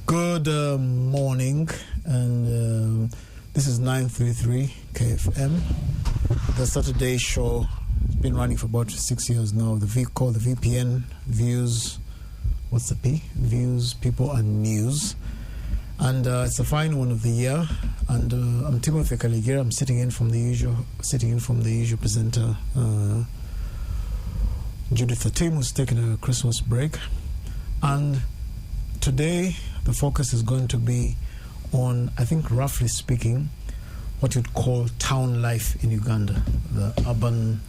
Good morning, and this is 933 KFM. The Saturday show has been running for about 6 years now. Called the VPN Views. What's the P? Views, People and News. And it's the final one of the year. And I'm Timothy Kaligira. I'm sitting in from the usual presenter, Judith Atim, who's taking a Christmas break. And today, the focus is going to be on, I think, roughly speaking, what you'd call town life in Uganda, the urban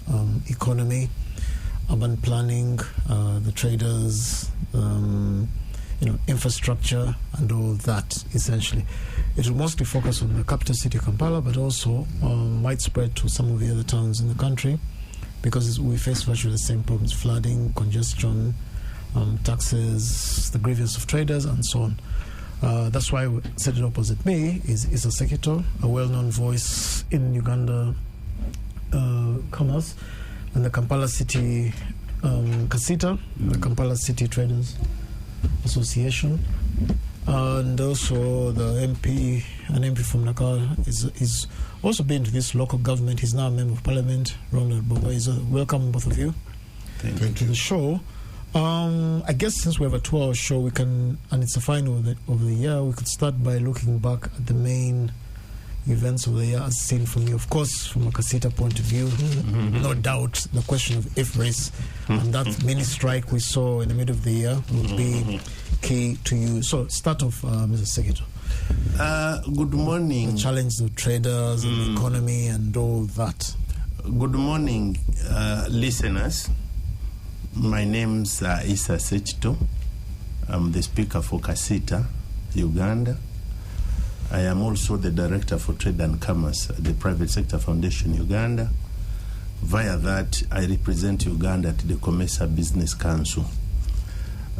economy, urban planning, the traders, infrastructure, and all that. Essentially, it will mostly focus on the capital city, Kampala, but also might spread to some of the other towns in the country, because we face virtually the same problems: flooding, congestion, taxes, the grievance of traders, and so on. That's why we set it opposite me is Issa Sekito, a well-known voice in Uganda commerce, and the Kampala City Kasita, the Kampala City Traders Association, and also the MP, an MP from Nakar, is also been to this local government. He's now a member of parliament. Ronald Boba. Welcome, both of you, to the show. I guess since we have a 2-hour show, we can, and it's the final of the year, we could start by looking back at the main events of the year as seen from you. Of course, from a Kasita point of view, no doubt the question of if race and that mini strike we saw in the middle of the year would be key to you. So start off, Mr. Sekito. Good morning. The challenge of traders and the economy and all that. Good morning, listeners. My name's Issa Sekito. I'm the speaker for Kasita, Uganda. I am also the director for Trade and Commerce at the Private Sector Foundation, Uganda. Via that, I represent Uganda at the COMESA Business Council.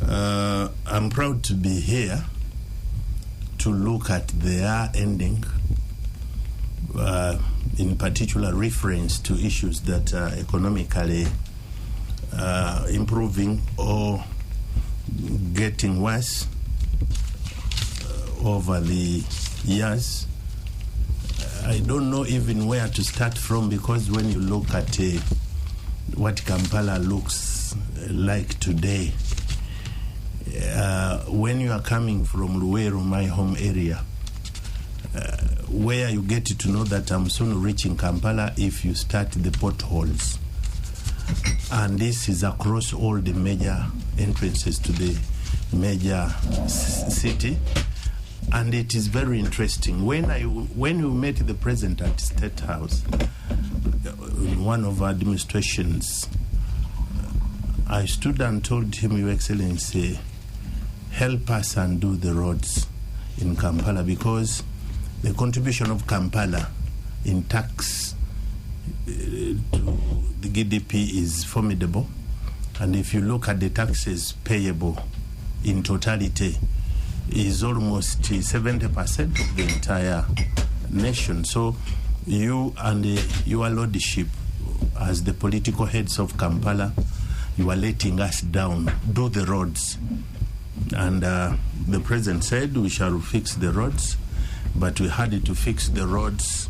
I'm proud to be here to look at the year ending, in particular reference to issues that are economically improving or getting worse over the years. I don't know even where to start from, because when you look at what Kampala looks like today, when you are coming from Luweero, my home area, where you get to know that I'm soon reaching Kampala if you start the potholes. And this is across all the major entrances to the major city. And it is very interesting. When we met the president at State House, in one of our demonstrations, I stood and told him, Your Excellency, help us undo the roads in Kampala, because the contribution of Kampala in tax to the GDP is formidable. And if you look at the taxes payable in totality, is almost 70% of the entire nation. So you and your lordship, as the political heads of Kampala, you are letting us down. Do the roads. And the president said we shall fix the roads, but we had to fix the roads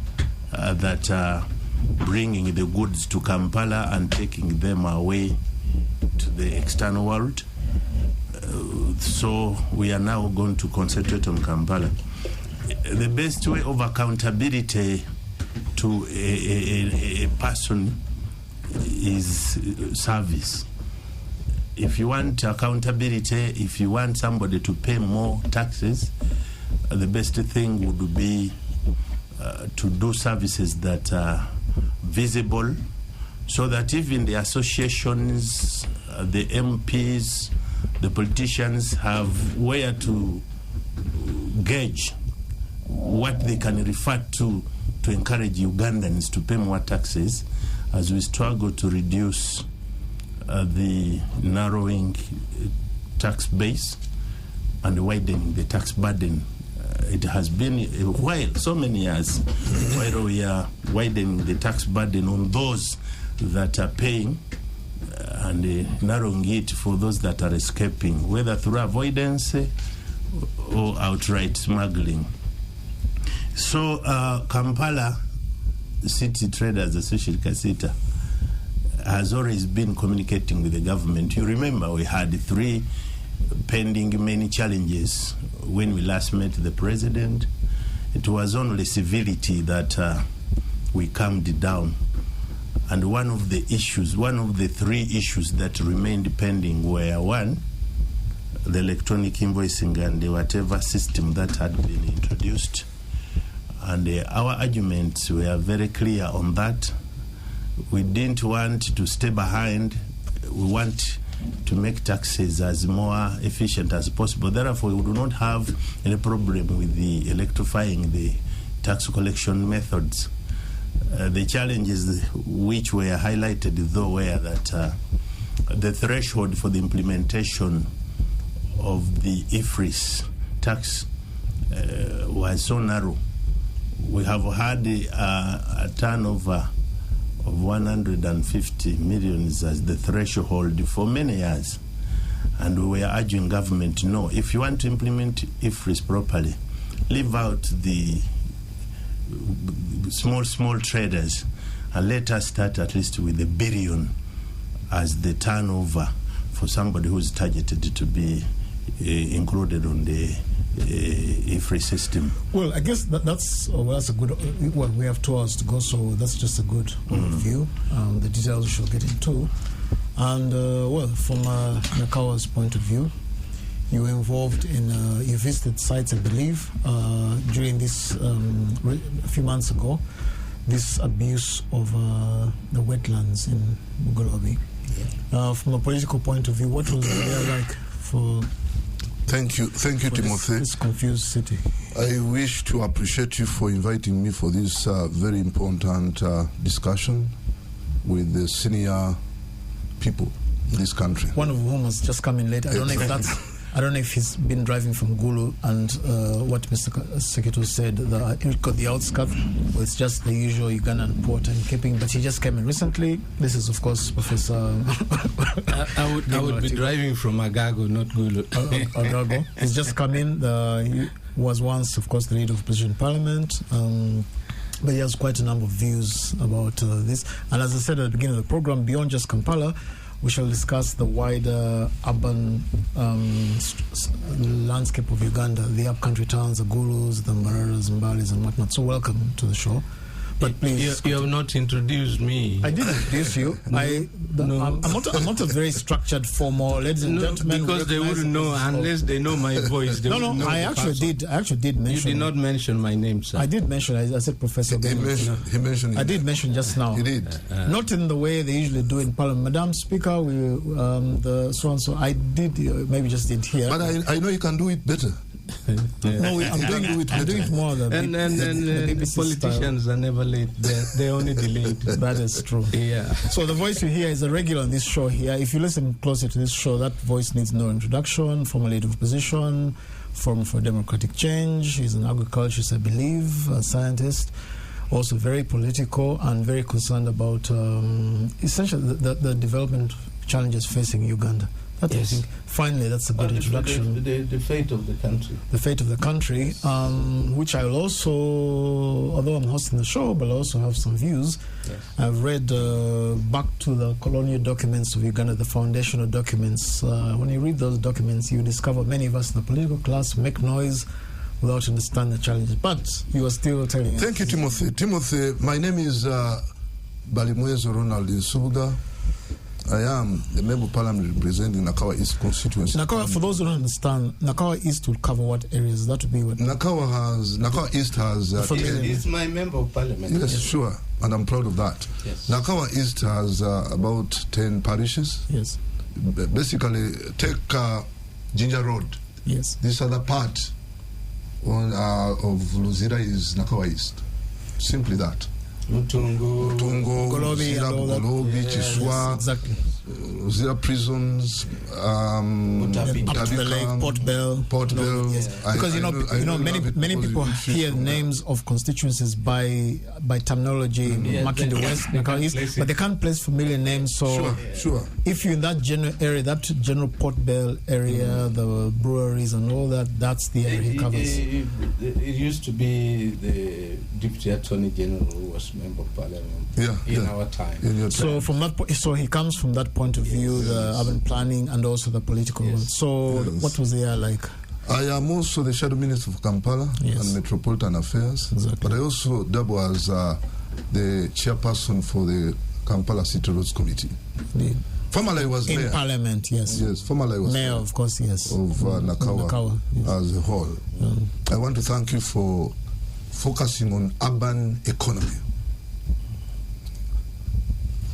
that are bringing the goods to Kampala and taking them away to the external world. So we are now going to concentrate on Kampala. The best way of accountability to a person is service. If you want accountability, if you want somebody to pay more taxes, the best thing would be to do services that are visible, so that even the associations, the MPs, the politicians have where to gauge what they can refer to encourage Ugandans to pay more taxes as we struggle to reduce the narrowing tax base and widening the tax burden. It has been a while, so many years, while we are widening the tax burden on those that are paying and narrowing it for those that are escaping, whether through avoidance or outright smuggling. So Kampala City Traders Association, Kasita, has always been communicating with the government. You remember we had 3 pending many challenges when we last met the president. It was only civility that we calmed down. And one of the 3 issues that remained pending were, 1, the electronic invoicing and the whatever system that had been introduced. And our arguments were very clear on that. We didn't want to stay behind. We want to make taxes as more efficient as possible. Therefore, we do not have any problem with the electrifying the tax collection methods. The challenges which were highlighted, though, were that the threshold for the implementation of the IFRIS tax was so narrow. We have had a turnover of 150 million as the threshold for many years. And we were urging government, no, if you want to implement IFRIS properly, leave out the small traders and let us start at least with $1 billion as the turnover for somebody who's targeted to be included on the IFRIS system. Well, I guess that's a good. Well, we have 2 hours to go, so that's just a good overview. The details we shall get into. And well, from Nakawa's point of view, you were involved in you visited sites, I believe, during this a few months ago. This abuse of the wetlands in Bugolobi. Yeah. From a political point of view, what was the area like for? Thank you, Timothy. This confused city. I wish to appreciate you for inviting me for this very important discussion with the senior people in this country. One of whom has just come in late. I don't know if he's been driving from Gulu and what Mr. Seketo said, the outskirts, well, it's just the usual Ugandan port and keeping, but he just came in recently. This is, of course, Professor... I would be driving from Agago, not Gulu. Agago. He's just come in. He was once, of course, the leader of opposition in Parliament. But he has quite a number of views about this. And as I said at the beginning of the program, beyond just Kampala, we shall discuss the wider urban landscape of Uganda, the upcountry towns, the Gulus, the Mbararas, Mbalis, and whatnot. So welcome to the show. But please, you have not introduced me. I did introduce you. I'm not a very structured, formal, ladies and gentlemen. Because they wouldn't know unless they know my voice. I actually did mention. You did not mention my name, sir. I did mention. I said Professor. He mentioned. I did mention just now. He did. Not in the way they usually do in Parliament. Madam Speaker, the so and so. I did. Maybe just didn't hear. But I know you can do it better. No, I'm doing it more than the politicians style. Are never late. They're only delayed. That is true. Yeah. So the voice you hear is a regular on this show here. If you listen closer to this show, that voice needs no introduction. Former leader of opposition, Forum for Democratic Change. He's an agriculturist, I believe, a scientist. Also very political and very concerned about essentially the development challenges facing Uganda. Yes. I think finally that's a good introduction. The fate of the country. The fate of the country, which I will also, although I'm hosting the show, but I also have some views. Yes. I've read back to the colonial documents of Uganda, the foundational documents. When you read those documents, you discover many of us in the political class make noise without understanding the challenges. But you are still telling us. Thank you, Timothy. Timothy, my name is Balimwezo Ronald Nsubuga. I am the Member of Parliament representing Nakawa East constituency. Nakawa, for those who don't understand, Nakawa East will cover what areas? That would be what? Nakawa East has... It's my Member of Parliament. Yes, sure, and I'm proud of that. Yes. Nakawa East has about 10 parishes. Yes. Basically, take Ginger Road. Yes. This other part of Luzira is Nakawa East. Simply that. Mutungo, Golobi, Chiswa, exactly. there prisons, up to the lake, Port Bell. Yes. Because many people hear names of constituencies by terminology, marking the West, the East, but they can't place familiar names. So sure. If you're in that general area, that general Port Bell area, the breweries and all that, that's the area he covers. It used to be the Deputy Attorney General who was Member of Parliament in our time. So from that point, so he comes from that point of view, the urban planning and also the political world. So what was the year like? I am also the Shadow Minister for Kampala and Metropolitan Affairs, but I also double as the chairperson for the Kampala City Roads Committee. Formerly I was in mayor. Parliament, yes. Yes, formerly I was mayor, of course, yes. Of Nakawa as a whole. I want to thank you for focusing on urban economy.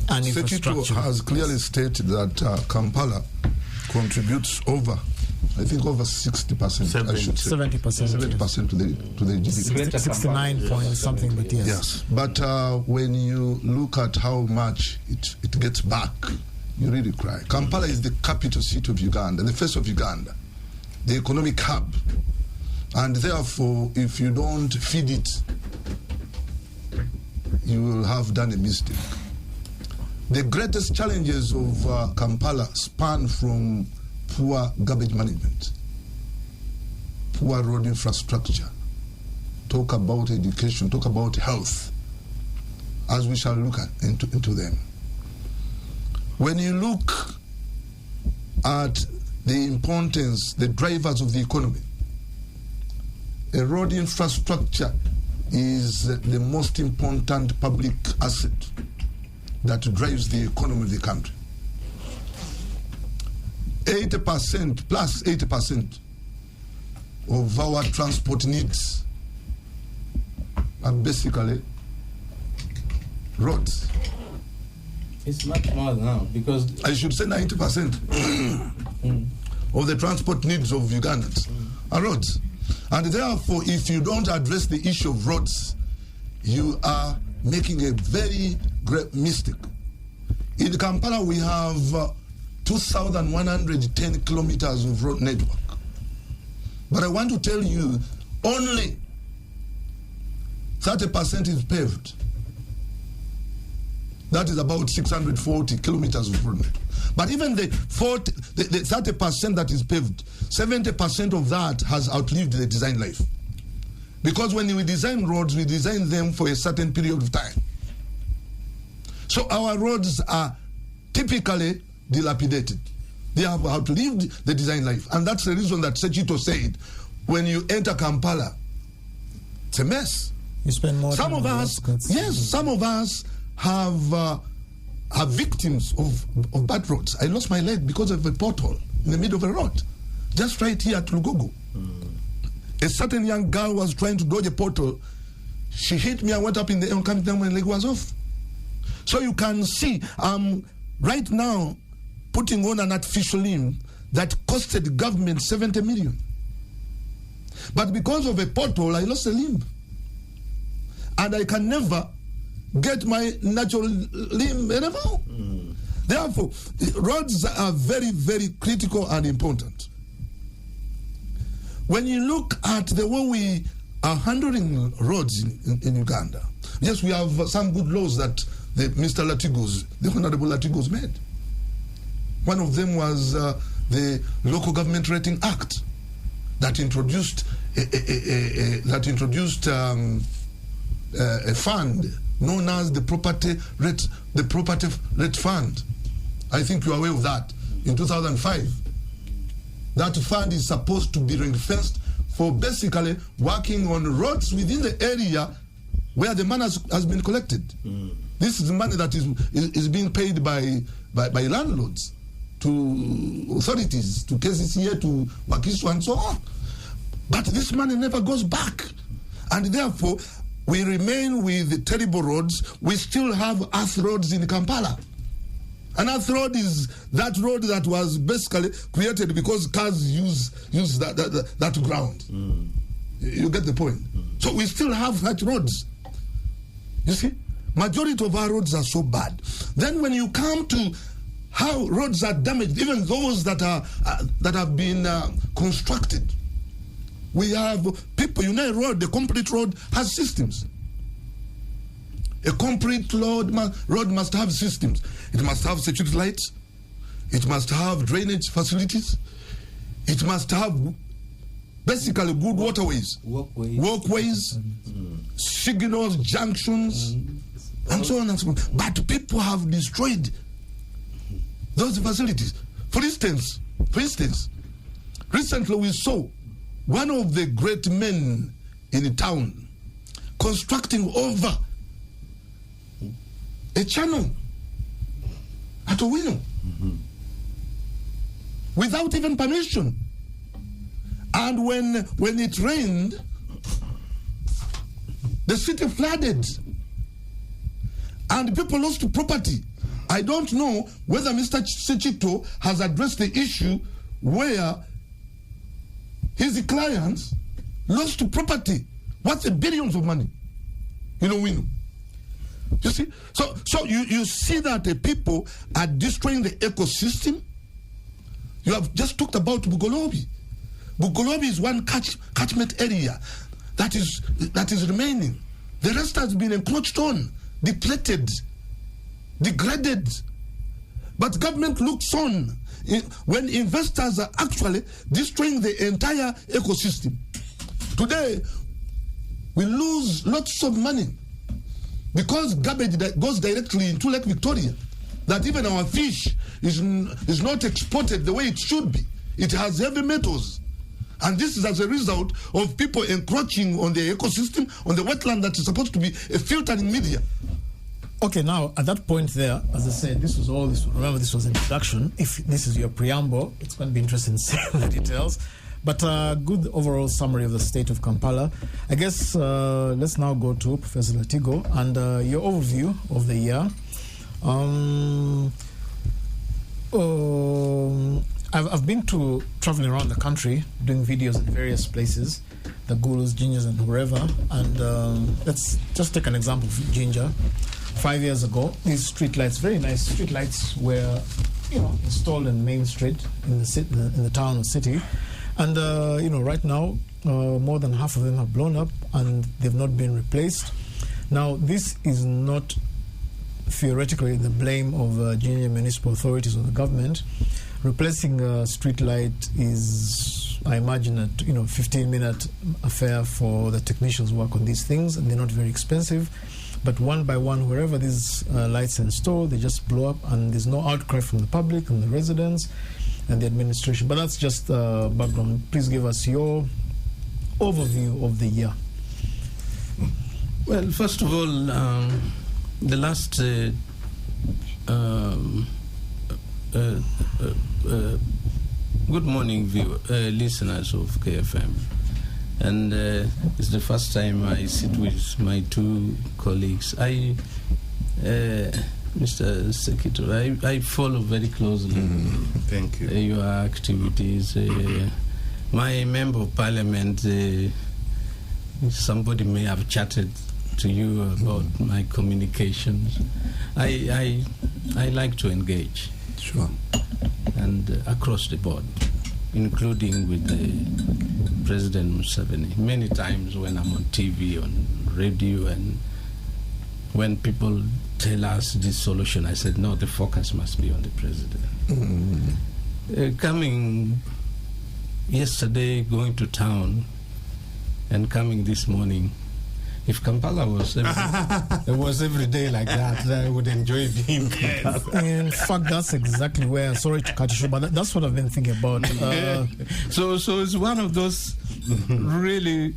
And infrastructure. has clearly stated that Kampala contributes over 60%. I should say 70% to the GDP. 69 point something, but yes. Yes, but when you look at how much it gets back, you really cry. Kampala is the capital city of Uganda, the face of Uganda, the economic hub, and therefore, if you don't feed it, you will have done a mistake. The greatest challenges of Kampala span from poor garbage management, poor road infrastructure, talk about education, talk about health, as we shall look into them. When you look at the importance, the drivers of the economy, a road infrastructure is the most important public asset that drives the economy of the country. 80% plus 80% of our transport needs are basically roads. It's much more now because I should say 90% of the transport needs of Ugandans are roads. And therefore, if you don't address the issue of roads, you are making a very great mistake. In Kampala, we have 2,110 kilometers of road network. But I want to tell you, only 30% is paved. That is about 640 kilometers of road network. But even the 30% that is paved, 70% of that has outlived the design life. Because when we design roads, we design them for a certain period of time. So our roads are typically dilapidated. They have outlived the design life. And that's the reason that Sechito said, when you enter Kampala, it's a mess. You spend more time on the outskirts. Yes, some of us are victims of bad roads. I lost my leg because of a pothole in the middle of a road, just right here at Lugogo. A certain young girl was trying to dodge a pothole. She hit me and went up in the air and came down, my leg was off. So you can see, right now, putting on an artificial limb that costed the government 70 million. But because of a pothole, I lost a limb. And I can never get my natural limb anymore. Therefore, roads are very, very critical and important. When you look at the way we are handling roads in Uganda, yes, we have some good laws that the Honorable Latigos made. One of them was the Local Government Rating Act that introduced a fund known as the property rate fund. I think you are aware of that. In 2005, that fund is supposed to be ring-fenced for basically working on roads within the area where the money has been collected. This is the money that is being paid by landlords to authorities, to KCCA, to Wakiso, and so on. But this money never goes back. And therefore, we remain with terrible roads. We still have earth roads in Kampala. An earth road is that road that was basically created because cars use that ground. You get the point? So we still have such roads. You see? Majority of our roads are so bad. Then when you come to how roads are damaged, even those that have been constructed. We have people, you know, the complete road has systems. A complete road must have systems. It must have security lights. It must have drainage facilities. It must have basically good waterways, walkways, signals, junctions, and so on and so on. But people have destroyed those facilities. For instance, recently we saw one of the great men in a town constructing over a channel at Owino without even permission. And when it rained, the city flooded and people lost property. I don't know whether Mr. Sechito has addressed the issue where his clients lost property. What's billions of money? You know, Owino. You see? So you see that the people are destroying the ecosystem. You have just talked about Bugolobi. Bugolobi is one catchment area that is remaining. The rest has been encroached on, depleted, degraded. But government looks on when investors are actually destroying the entire ecosystem. Today, we lose lots of money because garbage that goes directly into Lake Victoria, that even our fish is not exported the way it should be. It has heavy metals. And this is as a result of people encroaching on the ecosystem, on the wetland that is supposed to be a filtering media. Okay, now at that point there, as I said, remember this was introduction. If this is your preamble, it's going to be interesting seeing the details. But good overall summary of the state of Kampala. I guess let's now go to Professor Latigo and your overview of the year. I've been traveling around the country doing videos in various places, the Gurus, Gingers, and wherever. And let's just take an example of Ginger. 5 years ago, these streetlights, very nice streetlights, were installed in Main Street in the town or city. And right now, more than half of them have blown up and they've not been replaced. Now, this is not theoretically the blame of Ginger municipal authorities or the government. Replacing a street light is, I imagine, a 15-minute affair for the technicians who work on these things, and they're not very expensive. But one by one, wherever these lights are installed, they just blow up, and there's no outcry from the public and the residents and the administration. But that's just background. Please give us your overview of the year. Well, first of all, the last good morning, listeners of KFM. And it's the first time I sit with my two colleagues. Mr. Secretary, I follow very closely Thank you. Your activities. My member of parliament, somebody may have chatted to you about my communications. I like to engage. Sure. And across the board, including with the President Museveni. Many times when I'm on TV, on radio, and when people tell us this solution, I said, no, the focus must be on the President. Coming yesterday, going to town, and coming this morning, if Kampala was every day like that, I would enjoy being Kampala. In fact, that's exactly where, sorry to cut you short, but that's what I've been thinking about. So it's one of those really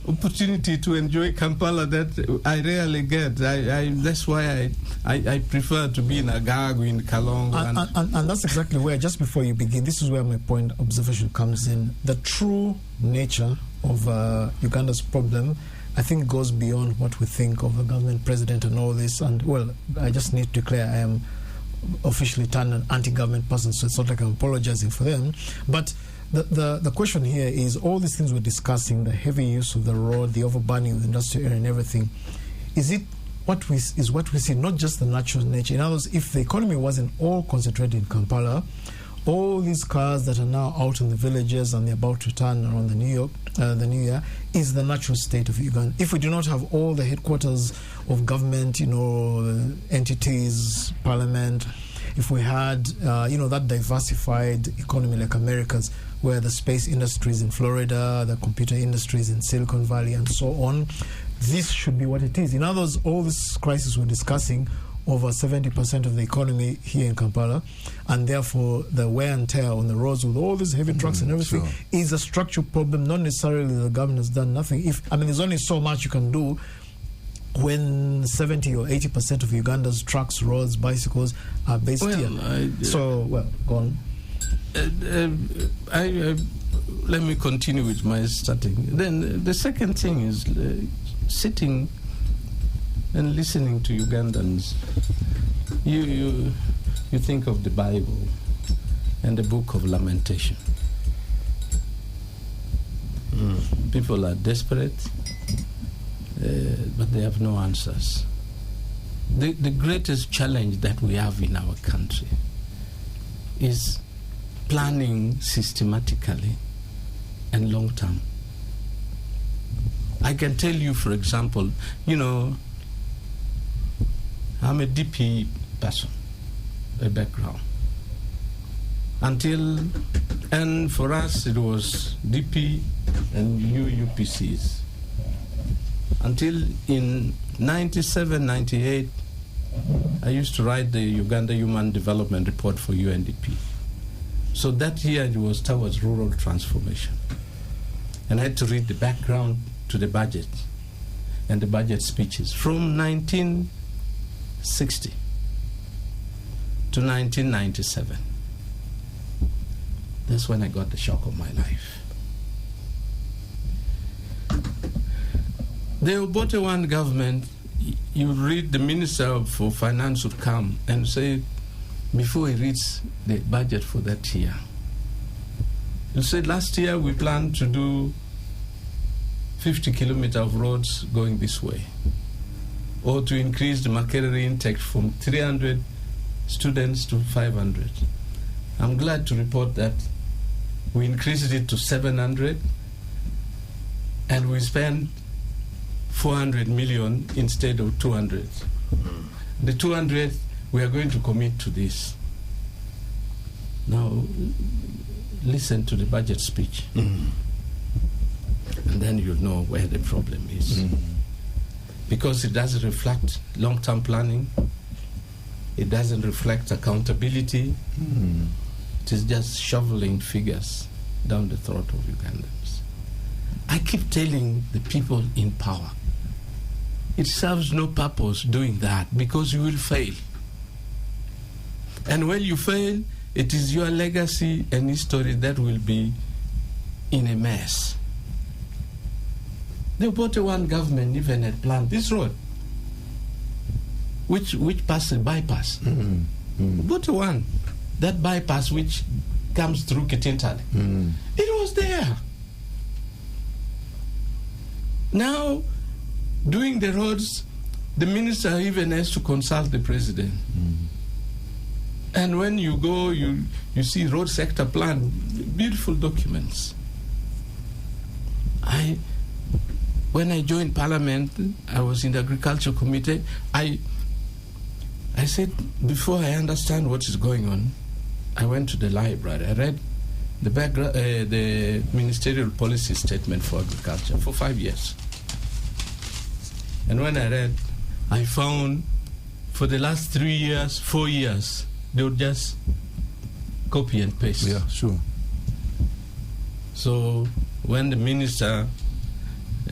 opportunity to enjoy Kampala that I rarely get. That's why I prefer to be in Agagu, in Kalongo. And that's exactly where, just before you begin, this is where my point observation comes in. The true nature of Uganda's problem, I think, goes beyond what we think of the government, president, and all this. And, well, I just need to declare I am officially turned an anti-government person, so it's not like I'm apologizing for them. But the question here is, all these things we're discussing, the heavy use of the road, the overburning of the industrial area and everything, is it what we see, not just the natural nature. In other words, if the economy wasn't all concentrated in Kampala, all these cars that are now out in the villages and they're about to turn around the New Year is the natural state of Uganda. If we do not have all the headquarters of government, entities, parliament, if we had, that diversified economy like America's, where the space industries in Florida, the computer industries in Silicon Valley, and so on, this should be what it is. In other words, all this crisis we're discussing, over 70% of the economy here in Kampala, and therefore the wear and tear on the roads with all these heavy trucks and everything is a structural problem, not necessarily the government has done nothing. There's only so much you can do when 70 or 80% of Uganda's trucks, roads, bicycles are based here. Go on. Let me continue with my starting. Then the second thing is sitting and listening to Ugandans. You think of the Bible and the book of Lamentation. People are desperate, but they have no answers. The greatest challenge that we have in our country is planning systematically and long term. I can tell you, for example, I'm a DP person, a background. And for us it was DP and UPCs. Until in 97, 98, I used to write the Uganda Human Development Report for UNDP. So that year it was towards rural transformation. And I had to read the background to the budget and the budget speeches from 1960 to 1997. That's when I got the shock of my life. The Obote One government, you read the Minister for Finance would come and say, before he reads the budget for that year, he'll say, last year we planned to do 50 kilometers of roads going this way, or to increase the Makerere intake from 300 students to 500. I'm glad to report that we increased it to 700, and we spent 400 million instead of 200. The 200, we are going to commit to this. Now, listen to the budget speech, and then you'll know where the problem is. Because it doesn't reflect long-term planning, it doesn't reflect accountability, it is just shoveling figures down the throat of Ugandans. I keep telling the people in power, it serves no purpose doing that, because you will fail. And when you fail, it is your legacy and history that will be in a mess. The Obote One government even had planned this road, which passes bypass. Obote One, that bypass which comes through Kitintale, it was there. Now, doing the roads, the minister even has to consult the president. And when you go, you see road sector plan, beautiful documents. When I joined Parliament, I was in the Agriculture Committee. I said, before I understand what is going on, I went to the library. I read the Ministerial Policy Statement for Agriculture for 5 years. And when I read, I found for the last 3 years, 4 years, they would just copy and paste. Yeah, sure. So when the minister,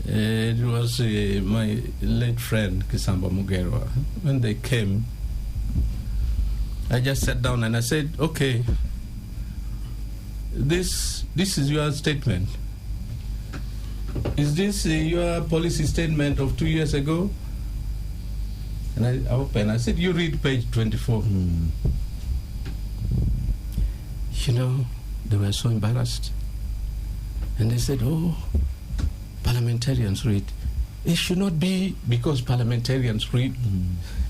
it was my late friend Kisamba Mugerwa, when they came, I just sat down and I said, okay, this is your statement. Is this your policy statement of 2 years ago? And I opened, I said, you read page 24. They were so embarrassed. And they said, oh, parliamentarians read. It should not be because parliamentarians read.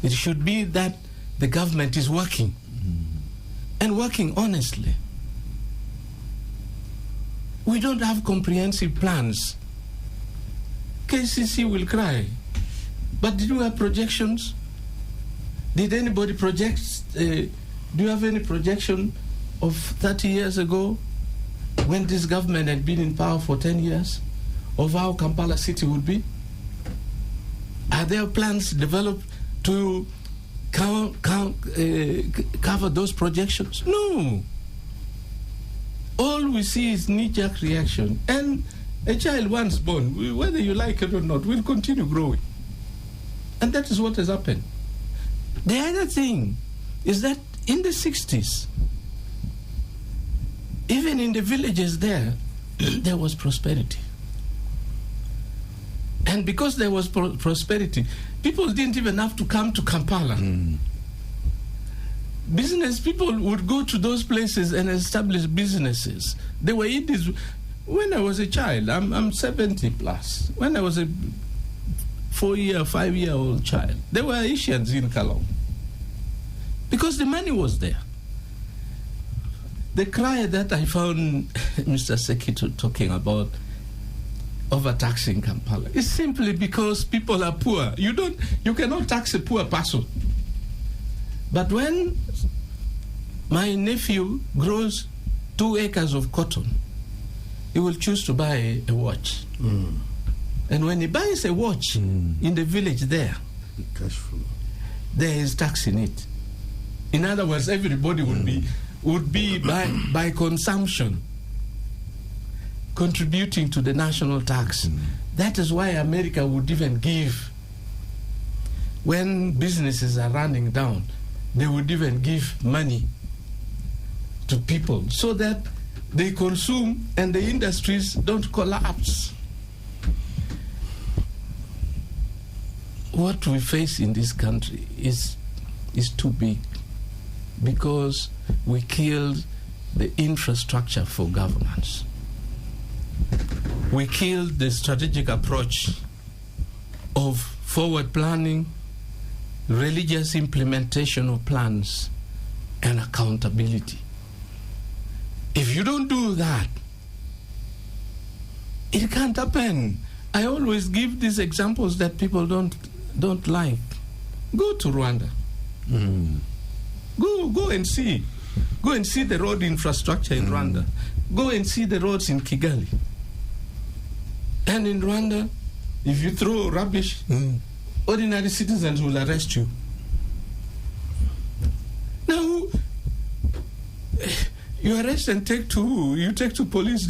It should be that the government is working and working honestly. We don't have comprehensive plans. KCC will cry. But did you have projections? Did anybody project? Do you have any projection of 30 years ago, when this government had been in power for 10 years, of how Kampala City would be? Are there plans developed to cover those projections? No. All we see is knee-jerk reaction. And a child once born, whether you like it or not, will continue growing. And that is what has happened. The other thing is that in the 60s, even in the villages there, there was prosperity. And because there was prosperity, people didn't even have to come to Kampala. Business people would go to those places and establish businesses. They were in this. When I was a child, I'm 70 plus. When I was a 5-year-old child, there were Asians in Kalong. Because the money was there. The cry that I found Mr. Sekito talking about overtaxing Kampala is simply because people are poor. You cannot tax a poor person. But when my nephew grows 2 acres of cotton, he will choose to buy a watch. And when he buys a watch in the village there, Cash flow. there is tax in it. In other words, everybody would be by consumption contributing to the national tax. That is why America would even give, when businesses are running down, they would even give money to people so that they consume and the industries don't collapse. What we face in this country is too big, because we killed the infrastructure for governance. We killed the strategic approach of forward planning, religious implementation of plans, and accountability. If you don't do that, it can't happen. I always give these examples that people don't like. Go to Rwanda. Go and see. Go and see the road infrastructure in Rwanda. Go and see the roads in Kigali. And in Rwanda, if you throw rubbish, ordinary citizens will arrest you. Now, you arrest and take to who? You take to police.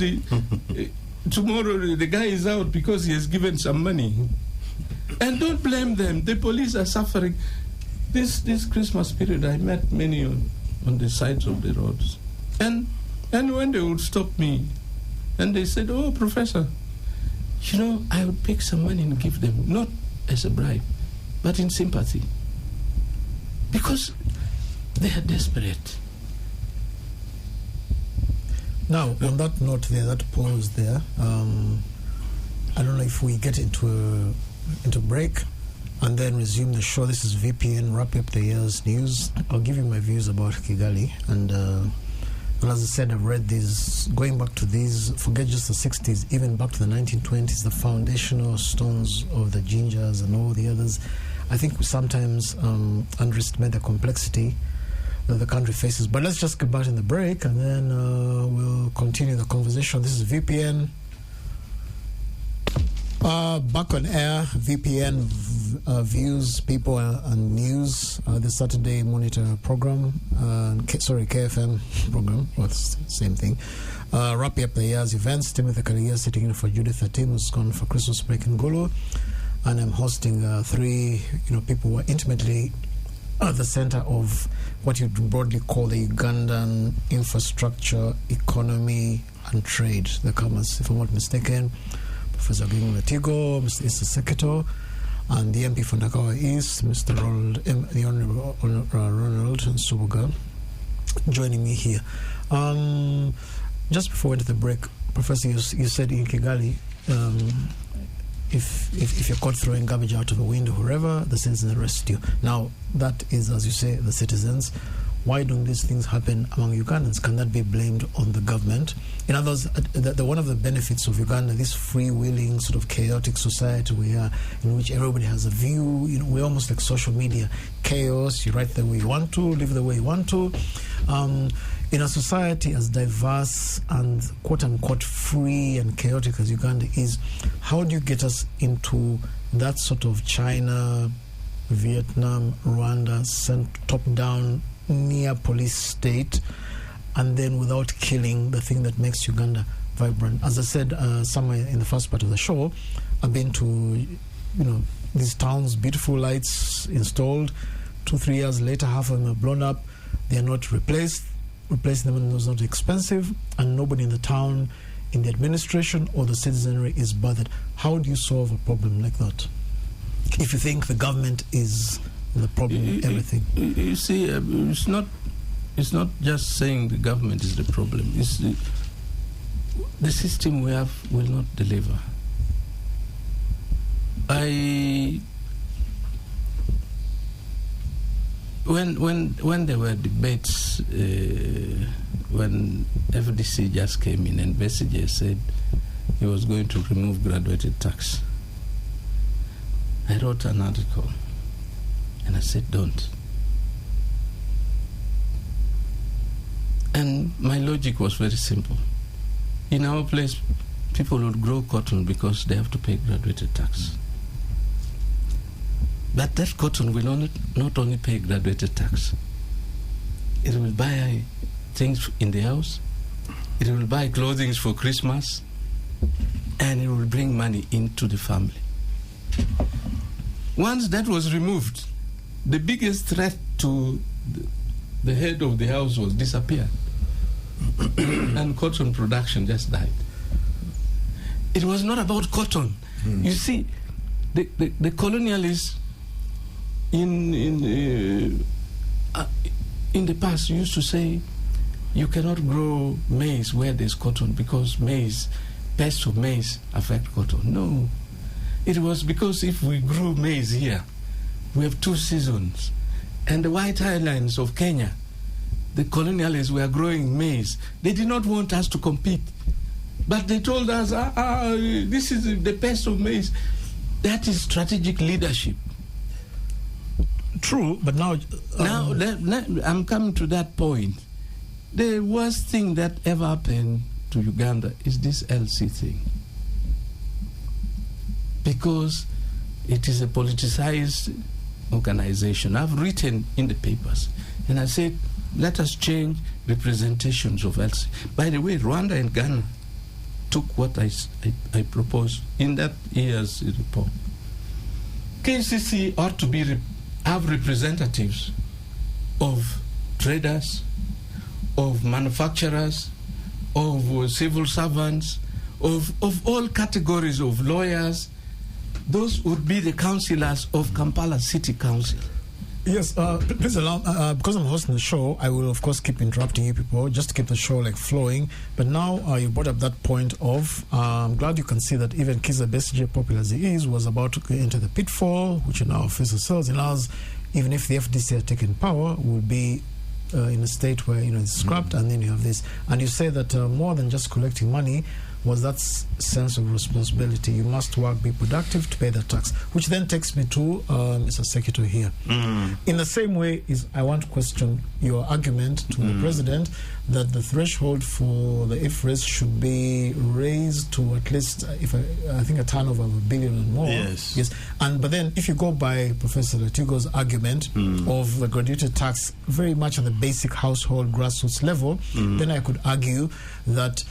Tomorrow the guy is out because he has given some money. And don't blame them. The police are suffering. This Christmas period, I met many on the sides of the roads. And when they would stop me, and they said, "Oh, Professor, I would pick some money and give them, not as a bribe, but in sympathy. Because they are desperate." Now, on that note there, that pause there, I don't know if we get into break and then resume the show. This is VPN, wrap up the year's news. I'll give you my views about Kigali. And as I said, I've read these, going back to these, forget just the 60s, even back to the 1920s, the foundational stones of the gingers and all the others. I think we sometimes underestimate the complexity that the country faces. But let's just get back in the break and then we'll continue the conversation. This is VPN. Back on air, VPN Views, People and News, the Saturday Monitor program, KFM program, well, it's the same thing. Wrapping up the year's events, Timothy Karia sitting in for Judith Atim, who's gone for Christmas break in Gulu, and I'm hosting 3 people who are intimately at the center of what you broadly call the Ugandan infrastructure, economy, and trade. The Kamas, if I'm not mistaken, Professor Gingu Latigo, Mr. Issa Sekito, and the MP for Nakawa East, Mr. the Honorable Ronald Nsubuga, joining me here. Just before we went to the break, Professor, you said in Kigali, if you're caught throwing garbage out of a window, wherever, the citizens arrest you. Now, that is, as you say, the citizens. Why don't these things happen among Ugandans? Can that be blamed on the government? In other words, one of the benefits of Uganda, this freewheeling, sort of chaotic society we are, in which everybody has a view, we're almost like social media. Chaos, you write the way you want to, live the way you want to. In a society as diverse and quote-unquote free and chaotic as Uganda is, how do you get us into that sort of China, Vietnam, Rwanda, top-down, near police state, and then without killing the thing that makes Uganda vibrant? As I said somewhere in the first part of the show, I've been to these towns, beautiful lights installed. 2-3 years later, half of them are blown up. They are not replaced. Replacing them is not expensive, and nobody in the town, in the administration or the citizenry is bothered. How do you solve a problem like that if you think the government is the problem with everything? You see, it's not just saying the government is the problem. It's the system we have will not deliver. When there were debates, when FDC just came in and Besigye said he was going to remove graduated tax, I wrote an article and I said, don't. And my logic was very simple. In our place, people would grow cotton because they have to pay graduated tax. But that cotton will not only pay graduated tax, it will buy things in the house, it will buy clothing for Christmas, and it will bring money into the family. Once that was removed, the biggest threat to the head of the house was disappeared. And cotton production just died. It was not about cotton. You see, the colonialists in the past used to say you cannot grow maize where there's cotton because pests of maize affect cotton. No. It was because if we grew maize here, we have 2 seasons. And the White Highlands of Kenya, the colonialists were growing maize. They did not want us to compete. But they told us, this is the pest of maize. That is strategic leadership. True, but now I'm coming to that point. The worst thing that ever happened to Uganda is this LC thing. Because it is a politicized organization. I've written in the papers, and I said, let us change representations of LC. By the way, Rwanda and Ghana took what I proposed in that year's report. KCC ought to have representatives of traders, of manufacturers, of civil servants, of all categories of lawyers. Those would be the councillors of Kampala City Council. Yes, please allow, because I'm hosting the show, I will of course keep interrupting you people just to keep the show flowing. But now you brought up that point of, I'm glad you can see that even Kizza Besigye, popular as he is, was about to enter the pitfall, which now faces ourselves. In ours, even if the FDC had taken power, will be in a state where it's scrapped, and then you have this. And you say that more than just collecting money was that sense of responsibility. You must work, be productive to pay the tax, which then takes me to Mr. Secretary here. In the same way, I want to question your argument to the President that the threshold for the IFRS should be raised to at least, I think, a turnover of $1 billion and more. Yes. But then, if you go by Professor Latigo's argument of the graduated tax very much at the basic household grassroots level, then I could argue that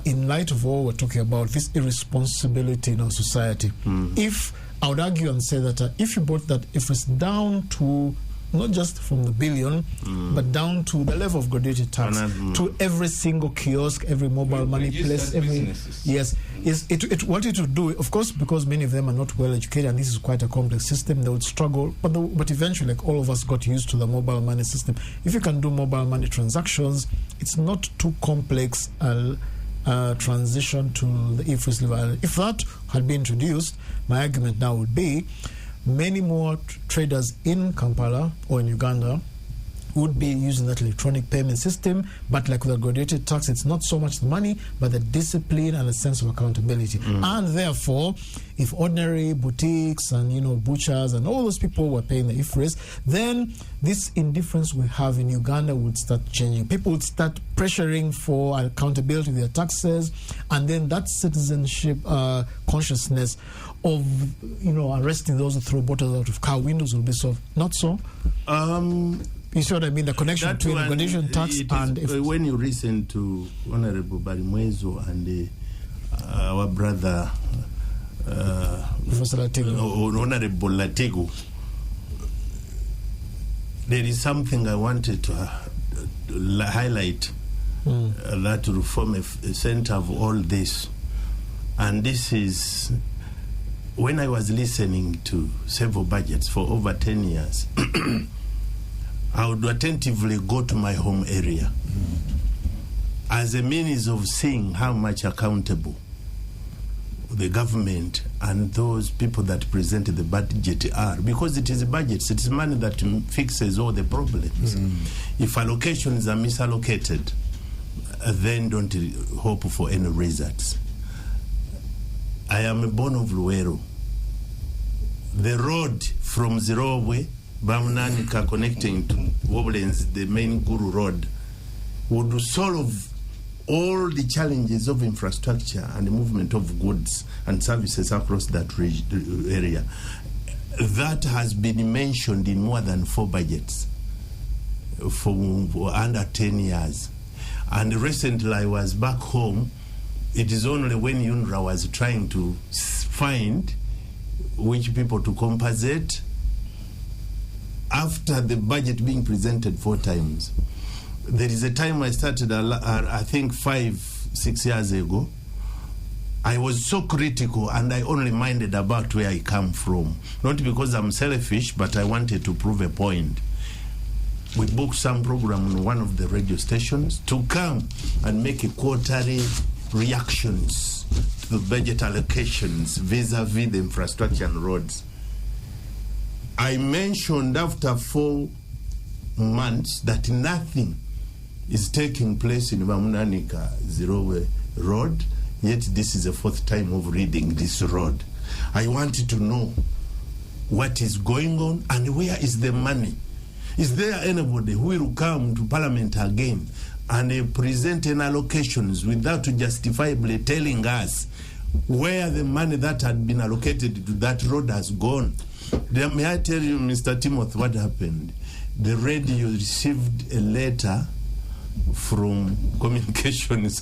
in light of all we're talking about, this irresponsibility in our society, if I would argue and say that if you brought that IFRS down to not just from the billion, but down to the level of graduated tax, to every single kiosk, every mobile money place, what it would do, of course, because many of them are not well educated, and this is quite a complex system, they would struggle, but eventually, all of us got used to the mobile money system. If you can do mobile money transactions, it's not too complex transition to the e-freeze level. If that had been introduced, my argument now would be many more traders in Kampala or in Uganda would be using that electronic payment system, but like with a graduated tax, it's not so much the money, but the discipline and a sense of accountability. And therefore, if ordinary boutiques and butchers and all those people were paying the e-freeze, then this indifference we have in Uganda would start changing. People would start pressuring for accountability with their taxes, and then that citizenship consciousness of arresting those who throw bottles out of car windows will be solved. Not so. You see what I mean? The connection between the graduation tax and... when you listen to Honorable Barimwezo and our brother Honorable Latego, there is something I wanted to highlight that will form a center of all this. And this is... When I was listening to several budgets for over 10 years, I would attentively go to my home area as a means of seeing how much accountable the government and those people that present the budget are, because it is budgets, it is money that fixes all the problems. If allocations are misallocated, then don't hope for any results. I am born of Luero. The road from Zirowe, Bamunanika connecting to Wobblens, the main Guru Road, would solve all the challenges of infrastructure and the movement of goods and services across that area. That has been mentioned in more than 4 budgets for under 10 years. And recently I was back home. It is only when UNRWA was trying to find which people to compensate, after the budget being presented 4 times. There is a time I started, I think 5-6 years ago. I was so critical and I only minded about where I come from. Not because I'm selfish, but I wanted to prove a point. We booked some program on one of the radio stations to come and make a quarterly reactions to the budget allocations vis-a-vis the infrastructure and roads. I mentioned after 4 months that nothing is taking place in Bamunanika Zirowe Road, yet this is the 4th time of reading this road. I wanted to know what is going on and where is the money. Is there anybody who will come to Parliament again and present an allocations without justifiably telling us where the money that had been allocated to that road has gone? May I tell you, Mr. Timothy, what happened? The radio received a letter from Communications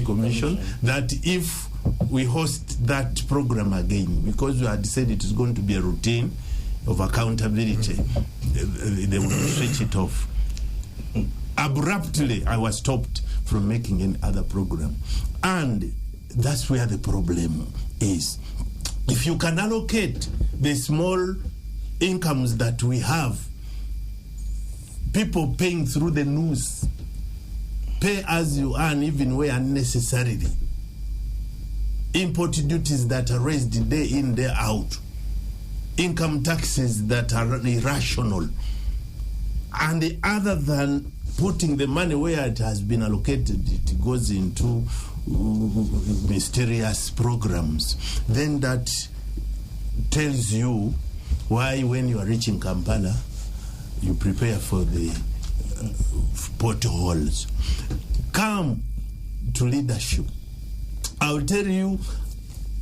Commission, that if we host that program again, because we had said it is going to be a routine of accountability, they will switch it off. Abruptly, I was stopped from making any other program. And that's where the problem is. If you can allocate the small incomes that we have, people paying through the news, pay as you earn even where unnecessarily, import duties that are raised day in, day out, income taxes that are irrational, and other than putting the money where it has been allocated, it goes into mysterious programs, then that tells you why when you are reaching Kampala, you prepare for the potholes. Come to leadership. I'll tell you,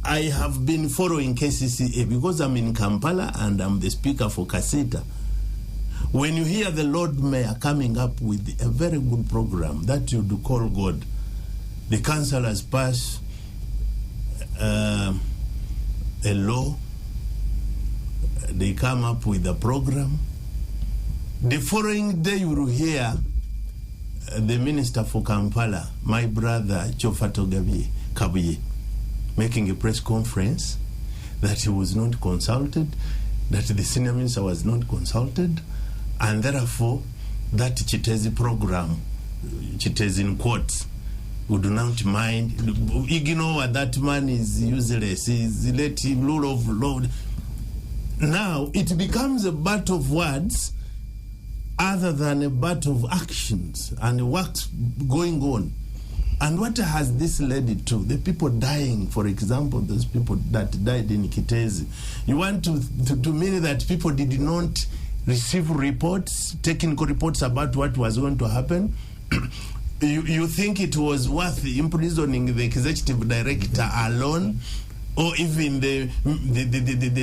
I have been following KCCA because I'm in Kampala and I'm the speaker for Kasita. When you hear the Lord Mayor coming up with a very good program that you do call God, the council has passed a law, they come up with a program. The following day you will hear the minister for Kampala, my brother Chofato Kabuye, making a press conference that he was not consulted, that the senior minister was not consulted, and therefore that Chitezi program, Chitezi in quotes, would not mind, ignore that man is useless, is let him rule of law. Now it becomes a battle of words other than a battle of actions and works going on. And what has this led to? The people dying, for example, those people that died in Kitezi. You want to mean that people did not receive reports, technical reports about what was going to happen? You think it was worth imprisoning the executive director alone, or even the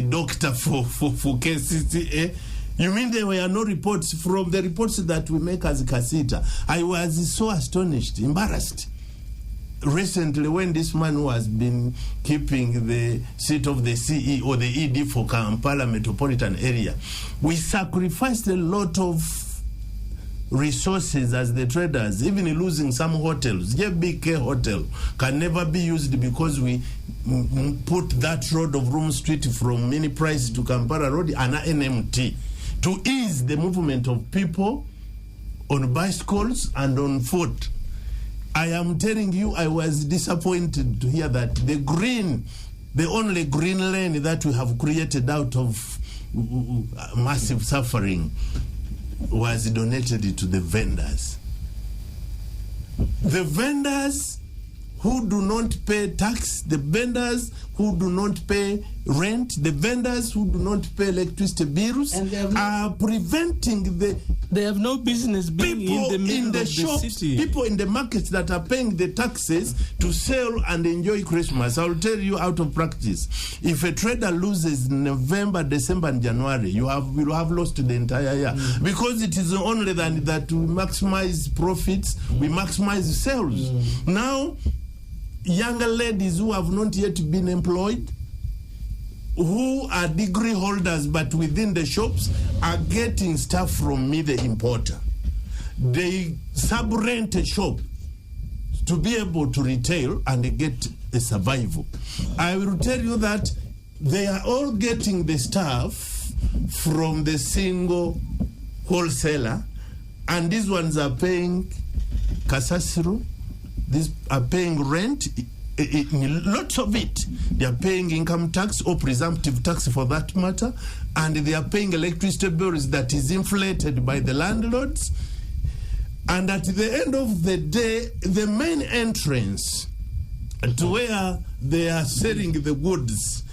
doctor for KCCA? You mean there were no reports? From the reports that we make as Kasita, I was so astonished, embarrassed. Recently, when this man who has been keeping the seat of the CE or the ED for Kampala metropolitan area, we sacrificed a lot of resources as the traders, even losing some hotels. JBK Hotel can never be used because we put that road of Room Street from Mini Price to Kampala Road and NMT to ease the movement of people on bicycles and on foot. I am telling you, I was disappointed to hear that the only green lane that we have created out of massive suffering was donated to the vendors. The vendors who do not pay tax, the vendors who do not pay rent, the vendors who do not pay electricity bills are preventing they have no business being in the middle of the city. People in the markets that are paying the taxes to sell and enjoy Christmas. I'll tell you out of practice, if a trader loses November, December and January, you will have lost the entire year. Because it is only that we maximize profits, we maximize sales. Now, younger ladies who have not yet been employed, who are degree holders but within the shops, are getting stuff from me, the importer. They sub-rent a shop to be able to retail and get a survival. I will tell you that they are all getting the stuff from the single wholesaler, and these ones are paying Kasasiru, these are paying rent, lots of it. They are paying income tax or presumptive tax for that matter, and they are paying electricity bills that is inflated by the landlords. And at the end of the day, the main entrance to where they are selling the goods,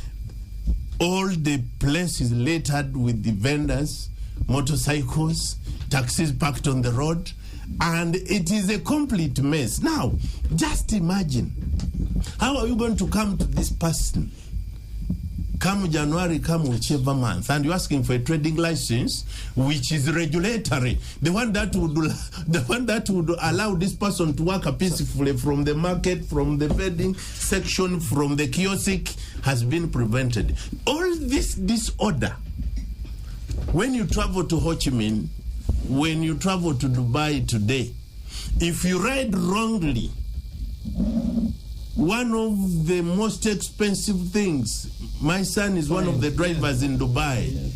all the place is littered with the vendors, motorcycles, taxis parked on the road, and it is a complete mess. Now, just imagine, how are you going to come to this person, come January, come whichever month, and you're asking for a trading license, which is regulatory, the one that would allow this person to work peacefully from the market, from the vending section, from the kiosk, has been prevented. All this disorder, when you travel to Ho Chi Minh, when you travel to Dubai today, if you ride wrongly, one of the most expensive things, my son is one of the drivers in Dubai,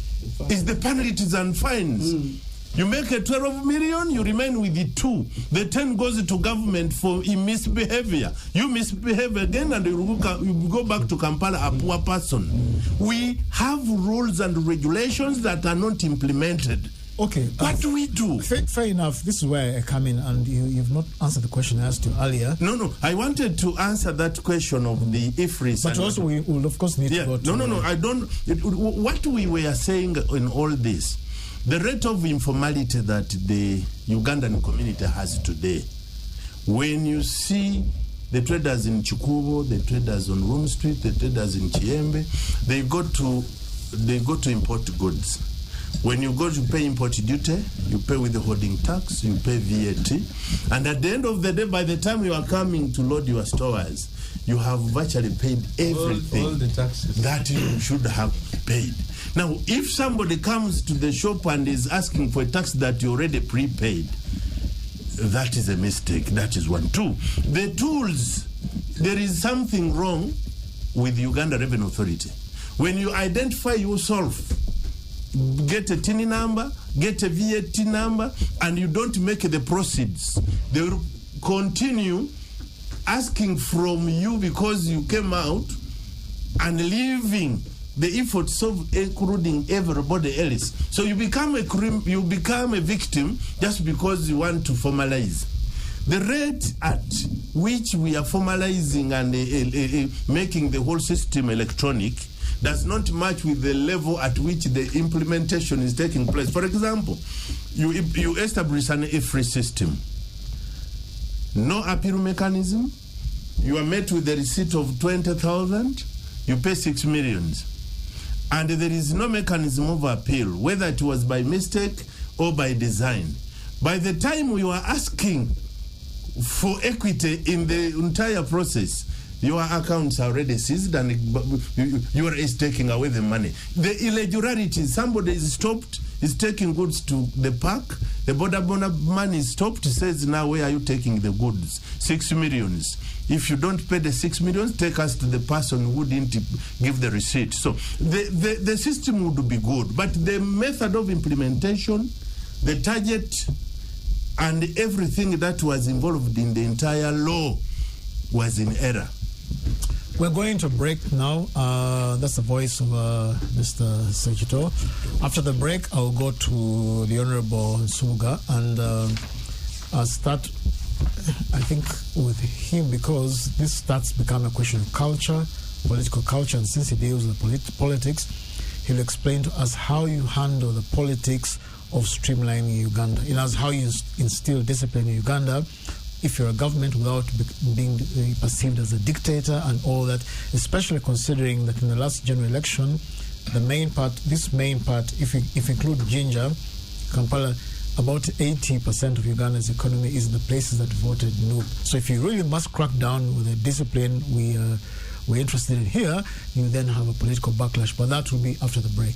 is the penalties and fines. You make a 12 million, you remain with the 2. The 10 goes to government for misbehavior. You misbehave again and you go back to Kampala a poor person. We have rules and regulations that are not implemented. Okay. What do we do? Fair enough. This is where I come in, and you've not answered the question I asked you earlier. No. I wanted to answer that question of the IFRIS. But also we will, of course, need to go to... No. I don't... What we were saying in all this, the rate of informality that the Ugandan community has today, when you see the traders in Chikubo, the traders on Room Street, the traders in Chiembe, they go to import goods. When you go to pay import duty, you pay with the holding tax, you pay VAT, and at the end of the day, by the time you are coming to load your stores, you have virtually paid everything all the taxes that you should have paid. Now, if somebody comes to the shop and is asking for a tax that you already prepaid, that is a mistake. That is one. 2, the tools. There is something wrong with Uganda Revenue Authority. When you identify yourself, get a TIN number, get a VAT number, and you don't make the proceeds, they will continue asking from you because you came out and leaving the efforts of including everybody else. So you become a victim just because you want to formalize. The rate at which we are formalizing and making the whole system electronic does not match with the level at which the implementation is taking place. For example, you establish a free system. No appeal mechanism. You are met with the receipt of 20,000. You pay 6 million. And there is no mechanism of appeal, whether it was by mistake or by design. By the time you are asking for equity in the entire process, your accounts are already seized and you are taking away the money. The irregularity, somebody is stopped, is taking goods to the park, the border money is stopped, says, now where are you taking the goods? 6 million. If you don't pay the 6 million, take us to the person who didn't give the receipt. So the system would be good, but the method of implementation, the target, and everything that was involved in the entire law was in error. We're going to break now. That's the voice of Mr. Sekito. After the break, I'll go to the Honorable Nsubuga and I'll start, I think, with him, because this starts to become a question of culture, political culture, and since he deals with politics, he'll explain to us how you handle the politics of streamlining Uganda. You know, how you instill discipline in Uganda if you're a government without being perceived as a dictator and all that, especially considering that in the last general election, this main part, if you include Jinja, Kampala, about 80% of Uganda's economy is the places that voted no. So if you really must crack down with the discipline we're interested in here, you then have a political backlash. But that will be after the break.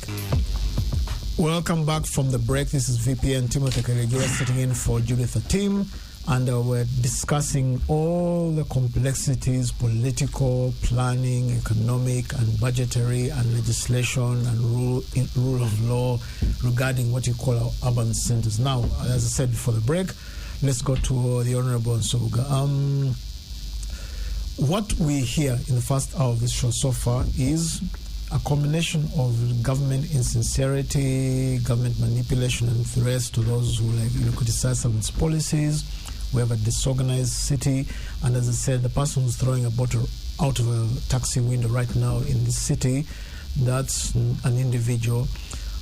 Welcome back from the break. This is VPN Timothy Karegeya sitting in for Judith Atim, and we're discussing all the complexities, political, planning, economic, and budgetary, and legislation, and rule of law regarding what you call our urban centers. Now, as I said before the break, let's go to the Honorable Nsubuga. What we hear in the first hour of this show so far is a combination of government insincerity, government manipulation, and threats to those who criticize some of its policies. We have a disorganized city, and as I said, the person who's throwing a bottle out of a taxi window right now in the city, that's an individual.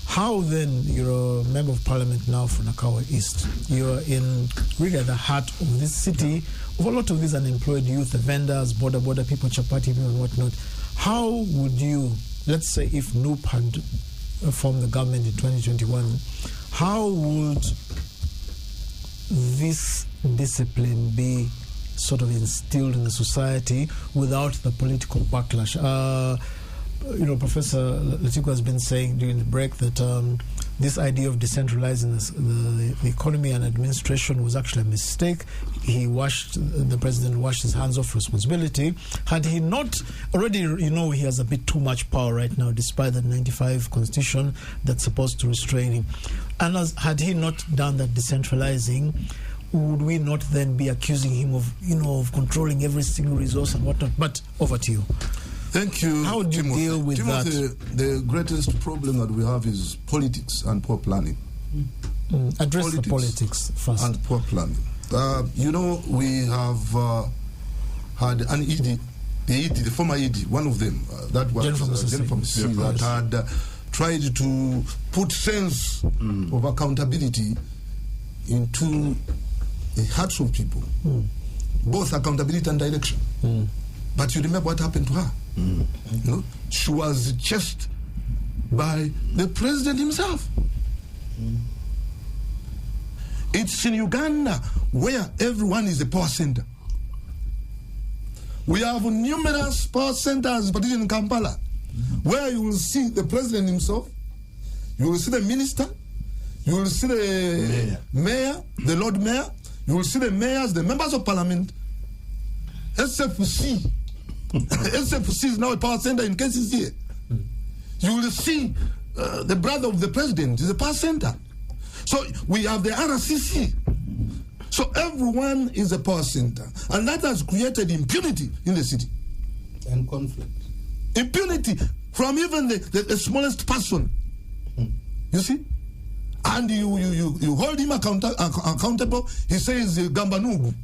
How then, you're a member of parliament now for Nakawa East, you're in really at the heart of this city, of a lot of these unemployed youth, the vendors, border people, chapati people and whatnot. How would you, let's say if NUP had formed the government in 2021, how would this discipline be sort of instilled in the society without the political backlash? Professor Letiko has been saying during the break that this idea of decentralizing the economy and administration was actually a mistake. The president washed his hands off responsibility. Had he not already, he has a bit too much power right now, despite the 95 constitution that's supposed to restrain him. And had he not done that decentralizing, would we not then be accusing him of controlling every single resource and whatnot? But over to you. Thank you. How do you deal with Timothy, that? The greatest problem that we have is politics and poor planning. Address the politics first. And poor planning. We have had an ED, the former ED, one of them, that was Jennifer Missy, that had tried to put sense of accountability into the hearts of people, both accountability and direction. But you remember what happened to her? She was chased by the president himself. It's in Uganda where everyone is a power center. We have numerous power centers, particularly in Kampala, where you will see the president himself, you will see the minister, you will see the mayor, the Lord Mayor, you will see the mayors, the members of parliament. SFC is now a power center in cases here. You will see the brother of the president is a power center. So we have the RCC. So everyone is a power center. And that has created impunity in the city. And conflict. Impunity from even the smallest person. You see? And you hold him accountable. He says Gambanogu.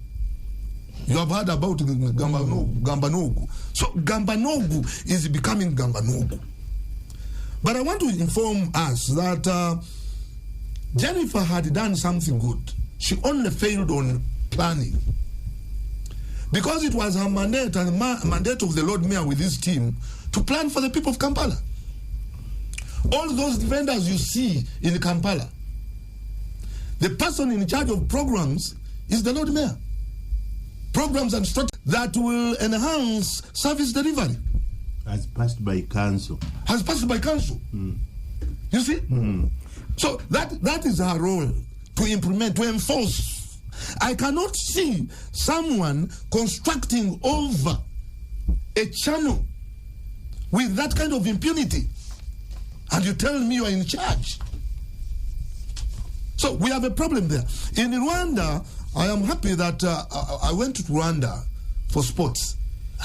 You have heard about Gambanogu. So Gambanogu is becoming Gambanogu. But I want to inform us that Jennifer had done something good. She only failed on planning. Because it was her mandate and mandate of the Lord Mayor with his team to plan for the people of Kampala. All those vendors you see in Kampala, the person in charge of programs is the Lord Mayor. Programs and structures that will enhance service delivery. Has passed by council. Has passed by council. You see? So that is our role, to implement, to enforce. I cannot see someone constructing over a channel with that kind of impunity, and you tell me you are in charge. So we have a problem there. In Rwanda, I am happy that I went to Rwanda for sports,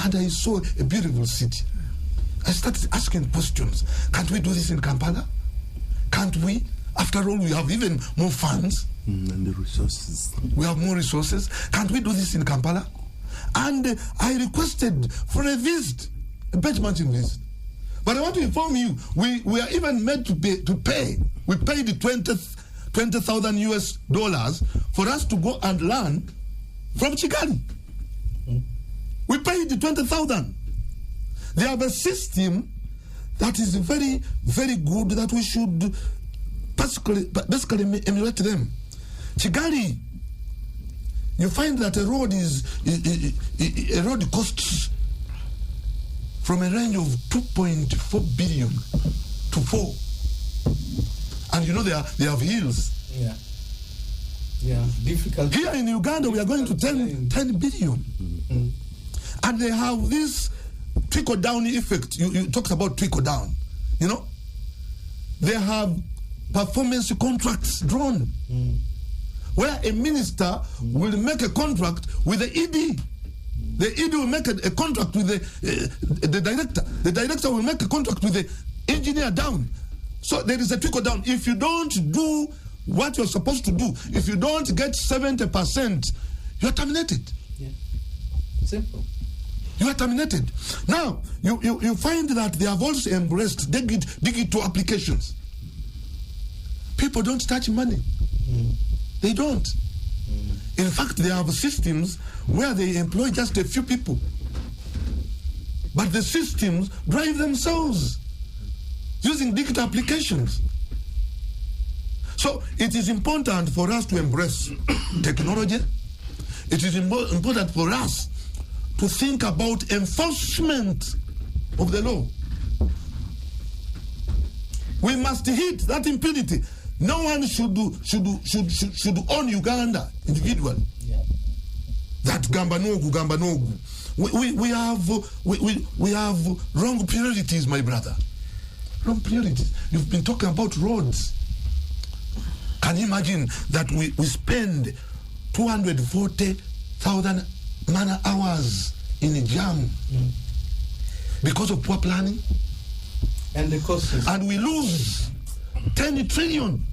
and I saw a beautiful city. I started asking questions. Can't we do this in Kampala? Can't we? After all, we have even more funds. And the resources. We have more resources. Can't we do this in Kampala? And I requested for a visit, a benchmarking visit. But I want to inform you, we are even made to pay. We paid $20,000 US for us to go and learn from Kigali. We paid $20,000. They have a system that is very, very good that we should basically emulate them. Kigali, you find that a road costs from a range of 2.4 billion to 4. And you know they have hills. Yeah, difficult. Here in Uganda, we are going to 10 billion. And they have this trickle-down effect. You talked about trickle-down, you know? They have performance contracts drawn, where a minister will make a contract with the ED. The ED will make a contract with the director. The director will make a contract with the engineer down. So there is a trickle-down. If you don't do what you're supposed to do, if you don't get 70%, you're terminated. Yeah. Simple. You are terminated. Now, you find that they have also embraced digital applications. People don't touch money. They don't. In fact, they have systems where they employ just a few people. But the systems drive themselves using digital applications. So it is important for us to embrace technology. It is important for us to think about enforcement of the law. We must hit that impunity. No one should own Uganda individually. Yeah. That Gambanogu. We have wrong priorities, my brother. Wrong priorities. You've been talking about roads. Can you imagine that we spend 240,000 man hours in a jam because of poor planning? And the cost is... And we lose 10 trillion.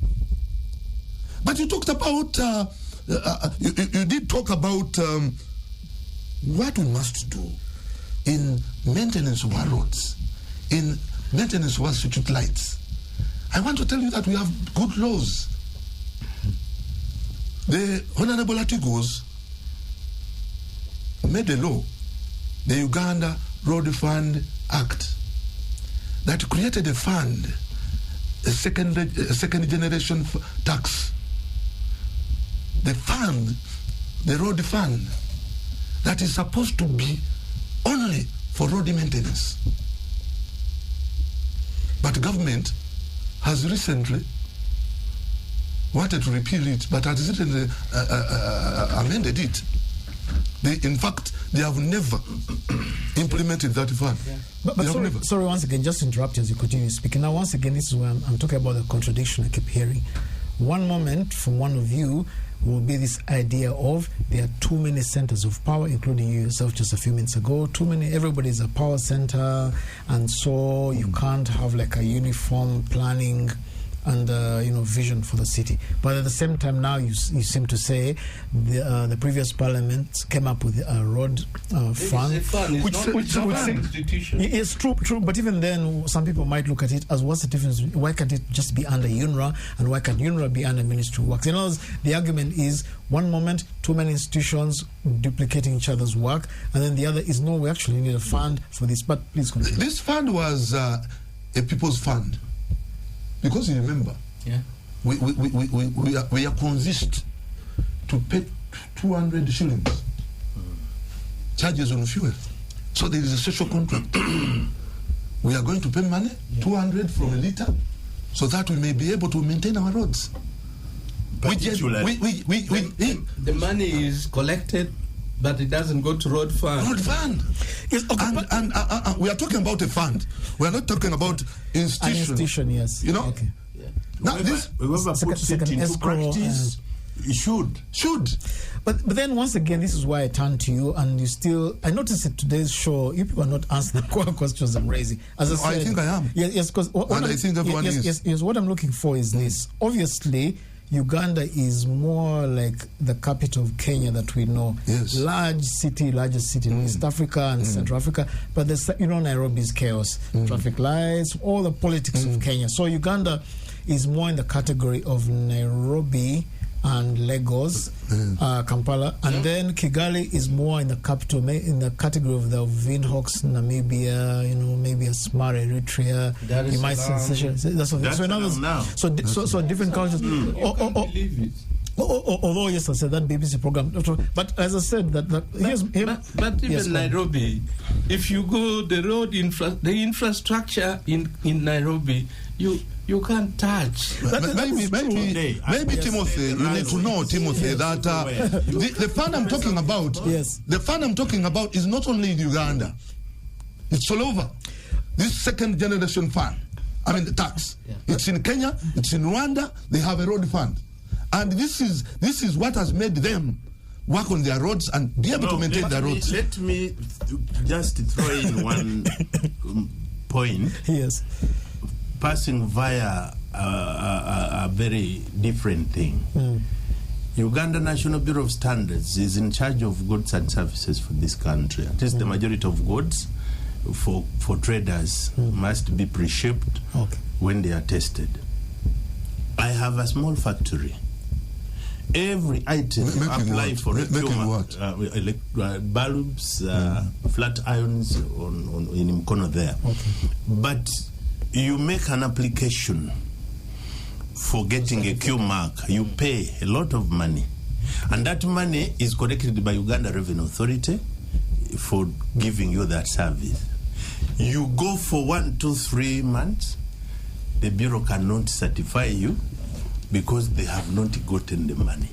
But you talked about, you did talk about what we must do in maintenance of our roads, in maintenance of our street lights. I want to tell you that we have good laws. The Honorable Atigos made a law, the Uganda Road Fund Act, that created a fund, a second generation tax. The fund, the road fund, that is supposed to be only for road maintenance. But government has recently wanted to repeal it, but has recently amended it. In fact, they have never implemented that fund. Yeah. But sorry, once again, just interrupt as you continue speaking. Now, once again, this is where I'm talking about the contradiction I keep hearing. One moment from one of you, will be this idea of there are too many centers of power, including you yourself just a few minutes ago. Too many, everybody's a power center, and so you can't have like a uniform planning and vision for the city. But at the same time, now you seem to say the previous parliament came up with a road fund, which institution. It's true. But even then, some people might look at it as, what's the difference? Why can't it just be under UNRWA, and why can't UNRWA be under Ministry of Works? In other words, the argument is one moment too many institutions duplicating each other's work, and then the other is no, we actually need a fund for this. But please continue. This fund was a people's fund. Because you remember, we are convinced to pay 200 shillings charges on fuel. So there is a social contract. We are going to pay money, 200 from a litre, so that we may be able to maintain our roads. The money is collected, but it doesn't go to road fund. Road fund. Yes, okay, and we are talking about a fund. We are not talking about institution. An institution, yes. You know? Okay. Yeah. Now whoever puts it into practice, should. But then once again, this is why I turn to you, and you still, I noticed at today's show, you people are not answering the questions I'm raising. As I said, I think I am. Yes, because I think everyone is. Yes, what I'm looking for is this. Obviously, Uganda is more like the capital of Kenya that we know. Yes. Largest city in East Africa and Central Africa. But Nairobi is chaos. Traffic lights, all the politics of Kenya. So Uganda is more in the category of Nairobi and Lagos, Kampala, and then Kigali is more in the capital, in the category of the Windhoeks, Namibia, maybe a smart Eritrea. You might so different cultures. Although yes, I said that BBC program, but as I said that but even Nairobi, if you go the the infrastructure in Nairobi, you can't touch. Maybe Timothy, you need to know, Timothy, that the fund I'm talking about, the fund I'm talking about is not only in Uganda, it's all over. This second generation fund, the tax, it's in Kenya, it's in Rwanda. They have a road fund, and this is what has made them work on their roads and be able to maintain their roads. Let me just throw in one point. Yes. Passing via a very different thing. Uganda National Bureau of Standards is in charge of goods and services for this country. At least the majority of goods for traders must be pre-shipped when they are tested. I have a small factory. Every item apply for procurement, bulbs, flat irons in Mkono there. But you make an application for getting a Q mark, you pay a lot of money, and that money is collected by Uganda Revenue Authority for giving you that service. You go for 1, 2, 3 months, the bureau cannot certify you because they have not gotten the money.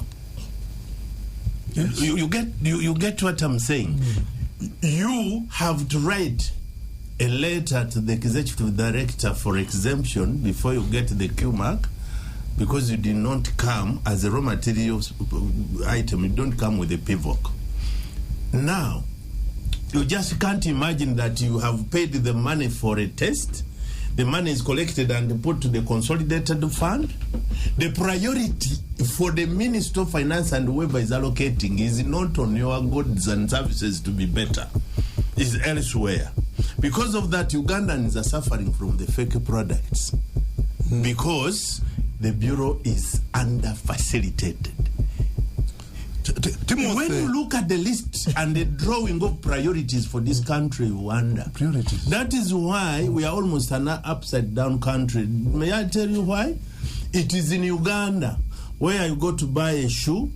Yes. You get what I'm saying. You have to write a letter to the executive director for exemption before you get the Q mark, because you did not come as a raw materials item. You don't come with a PVOC. Now, you just can't imagine that you have paid the money for a test. The money is collected and put to the consolidated fund. The priority for the Minister of Finance and whoever is allocating is not on your goods and services to be better. It's elsewhere. Because of that, Ugandans are suffering from the fake products because the Bureau is under-facilitated. When you look at the list and the drawing of priorities for this country, you wonder. Priorities. That is why we are almost an upside-down country. May I tell you why? It is in Uganda where you go to buy a shoe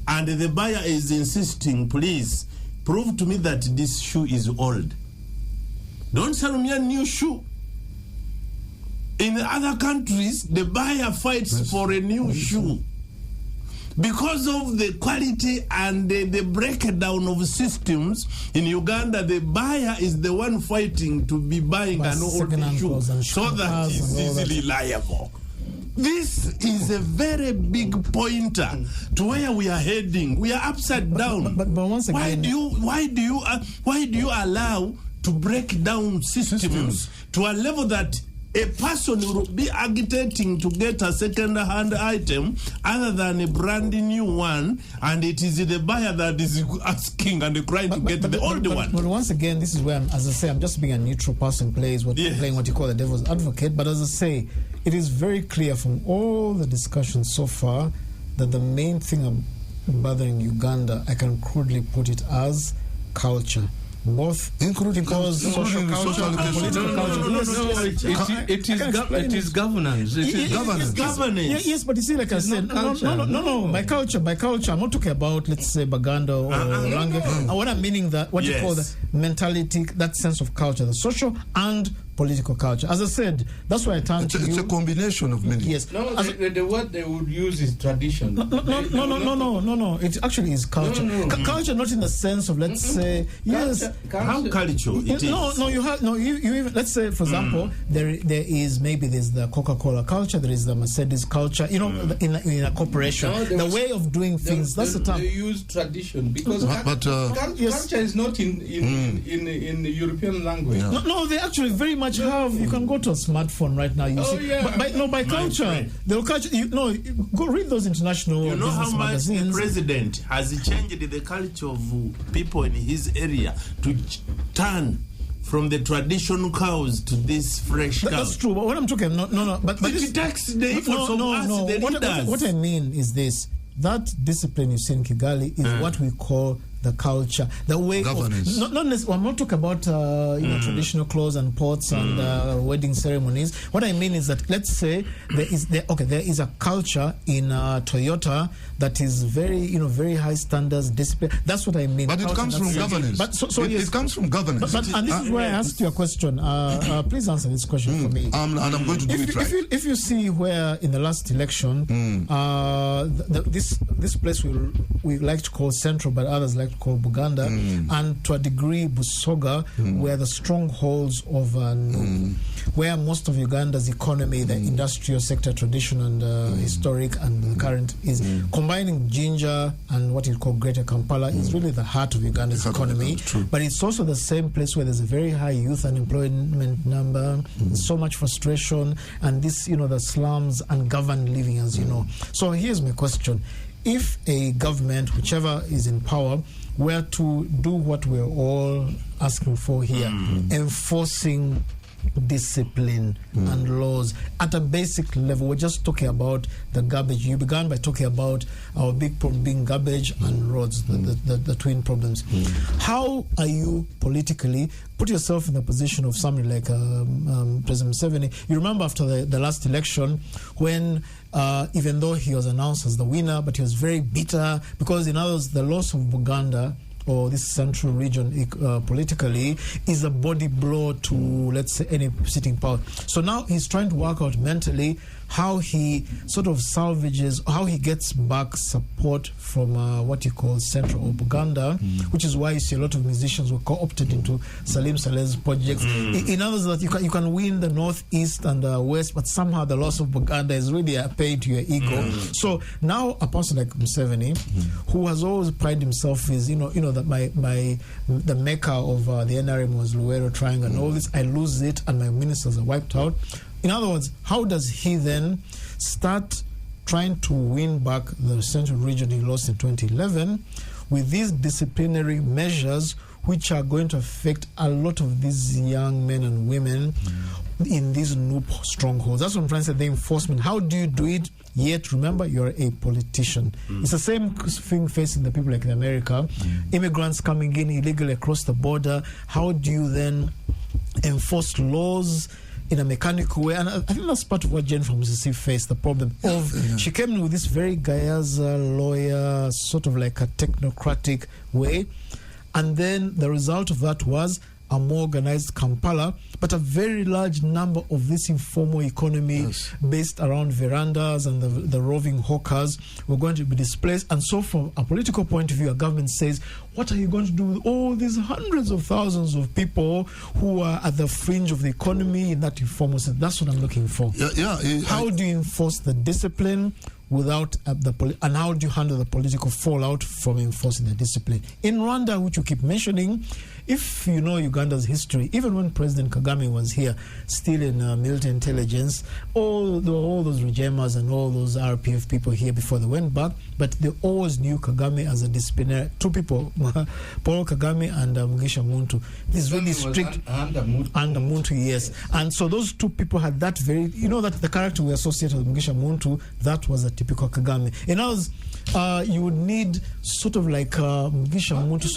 and the buyer is insisting, please, prove to me that this shoe is old. Don't sell me a new shoe. In other countries, the buyer fights for a new shoe. Because of the quality and the breakdown of systems in Uganda, the buyer is the one fighting to be buying an old shoe so that it's easily liable. This is a very big pointer to where we are heading. We are upside down. But once again, why do you allow to break down systems to a level that a person will be agitating to get a second-hand item other than a brand new one, and it is the buyer that is asking and trying to get the old one. But once again, this is where, as I say, I'm just being a neutral person, playing what you call the devil's advocate. But as I say, it is very clear from all the discussions so far that the main thing bothering Uganda, I can crudely put it as culture. Both, including social culture and political culture. It is governance. It is governance. Yes, but you see, like I said, no. By culture, I'm not talking about, let's say, Baganda or Range. What I'm meaning that what you call the mentality, that sense of culture, the social and political culture. As I said, that's why I turn to you. It's a combination of many. Yes. No, the word they would use is tradition. No. It actually is culture. Culture, not in the sense of, let's say, yes. How culture it is? You even, let's say, for example, there's the Coca-Cola culture, there is the Mercedes culture. You know, in a corporation, the way of doing things. That's the term. They use tradition because culture is not in the European language. No, they actually very much have. You can go to a smartphone right now. You see, by culture, the culture. Go read those international. You know how much magazines. The president has changed the culture of people in his area to turn from the traditional cows to this fresh cows. That's true. But what I'm talking, but it takes the efforts of us, the leaders. What I mean is this: that discipline you see in Kigali is what we call the culture, the way governance. Not necessarily. I'm not talking about traditional clothes and pots and wedding ceremonies. What I mean is that, let's say there is a culture in Toyota that is very high standards, discipline. That's what I mean. But it comes from governance. But it comes from governance. And this is where I asked you a question. Please answer this question for me. And I'm going to do it right. If you see where in the last election, this place we like to call Central, but others like to call Buganda, and to a degree Busoga, were the strongholds of where most of Uganda's economy, the industrial sector, tradition and historic and current is combining Jinja and what you call Greater Kampala is really the heart of Uganda's economy. But it's also the same place where there's a very high youth unemployment number, so much frustration, and this, the slums, ungoverned living, as you know. So here's my question. If a government, whichever is in power, were to do what we're all asking for here, enforcing discipline and laws at a basic level, we're just talking about the garbage. You began by talking about our big problem being garbage and roads, the twin problems. How are you politically put yourself in the position of somebody like President Museveni? You remember after the last election when even though he was announced as the winner, but he was very bitter because, in other words, the loss of Buganda or this central region politically is a body blow to, let's say, any sitting power. So now he's trying to work out mentally how he sort of salvages, how he gets back support from what you call Central or Buganda, which is why you see a lot of musicians were co-opted into Salim Saleh's projects. In other words, that you can win the Northeast and the West, but somehow the loss of Buganda is really a pain to your ego. So now a person like Museveni, who has always prided himself is, that the maker of the NRM was Luwero Triangle and all this, I lose it and my ministers are wiped out. In other words, how does he then start trying to win back the central region he lost in 2011 with these disciplinary measures which are going to affect a lot of these young men and women in these new strongholds? That's what I'm trying to say, the enforcement. How do you do it? Yet, remember, you're a politician. It's the same thing facing the people like in America. Immigrants coming in illegally across the border. How do you then enforce laws in a mechanical way? And I think that's part of what Jane from Mississippi faced, the problem of she came in with this very Gayaza lawyer, sort of like a technocratic way, and then the result of that was a more organized Kampala, but a very large number of this informal economy based around verandas and the roving hawkers were going to be displaced. And so from a political point of view, a government says, what are you going to do with all these hundreds of thousands of people who are at the fringe of the economy in that informal sector? That's what I'm looking for. How do you enforce the discipline without and how do you handle the political fallout from enforcing the discipline? In Rwanda, which you keep mentioning, if you know Uganda's history, even when President Kagame was here, still in military intelligence, all those Regemas and all those RPF people here before they went back, but they always knew Kagame as a disciplinary. Two people, Paul Kagame and Mugisha Muntu. This really strict. Under Muntu, yes. And so those two people had that very, that the character we associate with Mugisha Muntu, that was a typical Kagame. In others, you would need sort of like Mugisha Muntu.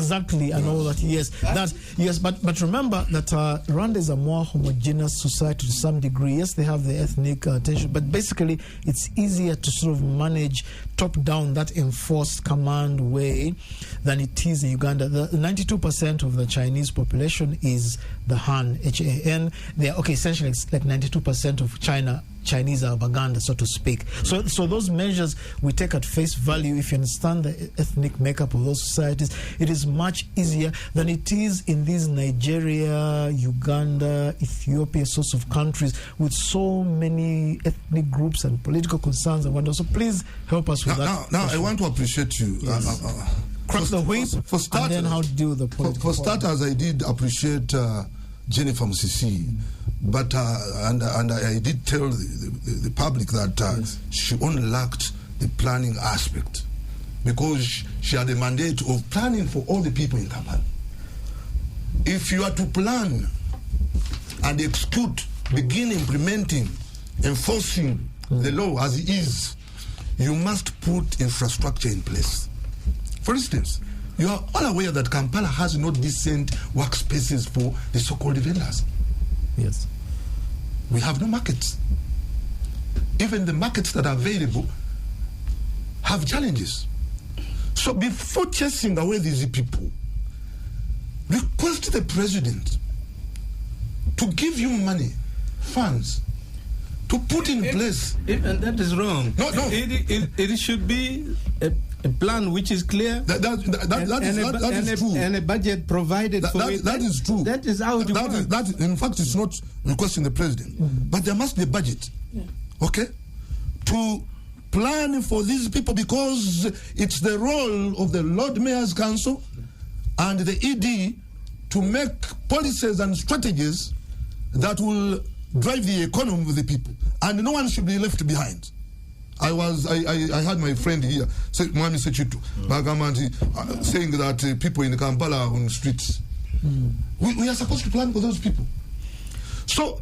Exactly, and all that. Yes, but remember that Rwanda is a more homogeneous society to some degree. Yes, they have the ethnic tension, but basically it's easier to sort of manage top-down, that enforced command way, than it is in Uganda. The 92% of the Chinese population is the Han, H-A-N. They are, essentially it's like 92% of Chinese are Baganda, so to speak. So those measures we take at face value. If you understand the ethnic makeup of those societies, it is much easier than it is in these Nigeria, Uganda, Ethiopia sorts of countries with so many ethnic groups and political concerns and whatnot. So please help us with that. Now I want to appreciate you. Yes. Crack the whip, for starters, and then how to deal with the political. For starters, I did appreciate Jenny from CC, but and I did tell the public that she only lacked the planning aspect, because she had a mandate of planning for all the people in Kampala. If you are to plan and execute, begin implementing, enforcing the law as it is, you must put infrastructure in place. For instance, you are all aware that Kampala has no decent workspaces for the so-called vendors. Yes. We have no markets. Even the markets that are available have challenges. So before chasing away these people, request the president to give you money, funds, to put in place. And that is wrong. No. It should be a plan which is clear. That is true. And a budget provided for it. That is true. That is how it works. In fact, it's not requesting the president. But there must be a budget. Yeah. Okay? To plan for these people, because it's the role of the Lord Mayor's Council and the ED to make policies and strategies that will drive the economy of the people. And no one should be left behind. I had my friend here, Mwami Sechitu, saying that people in Kampala are on the streets. We are supposed to plan for those people. So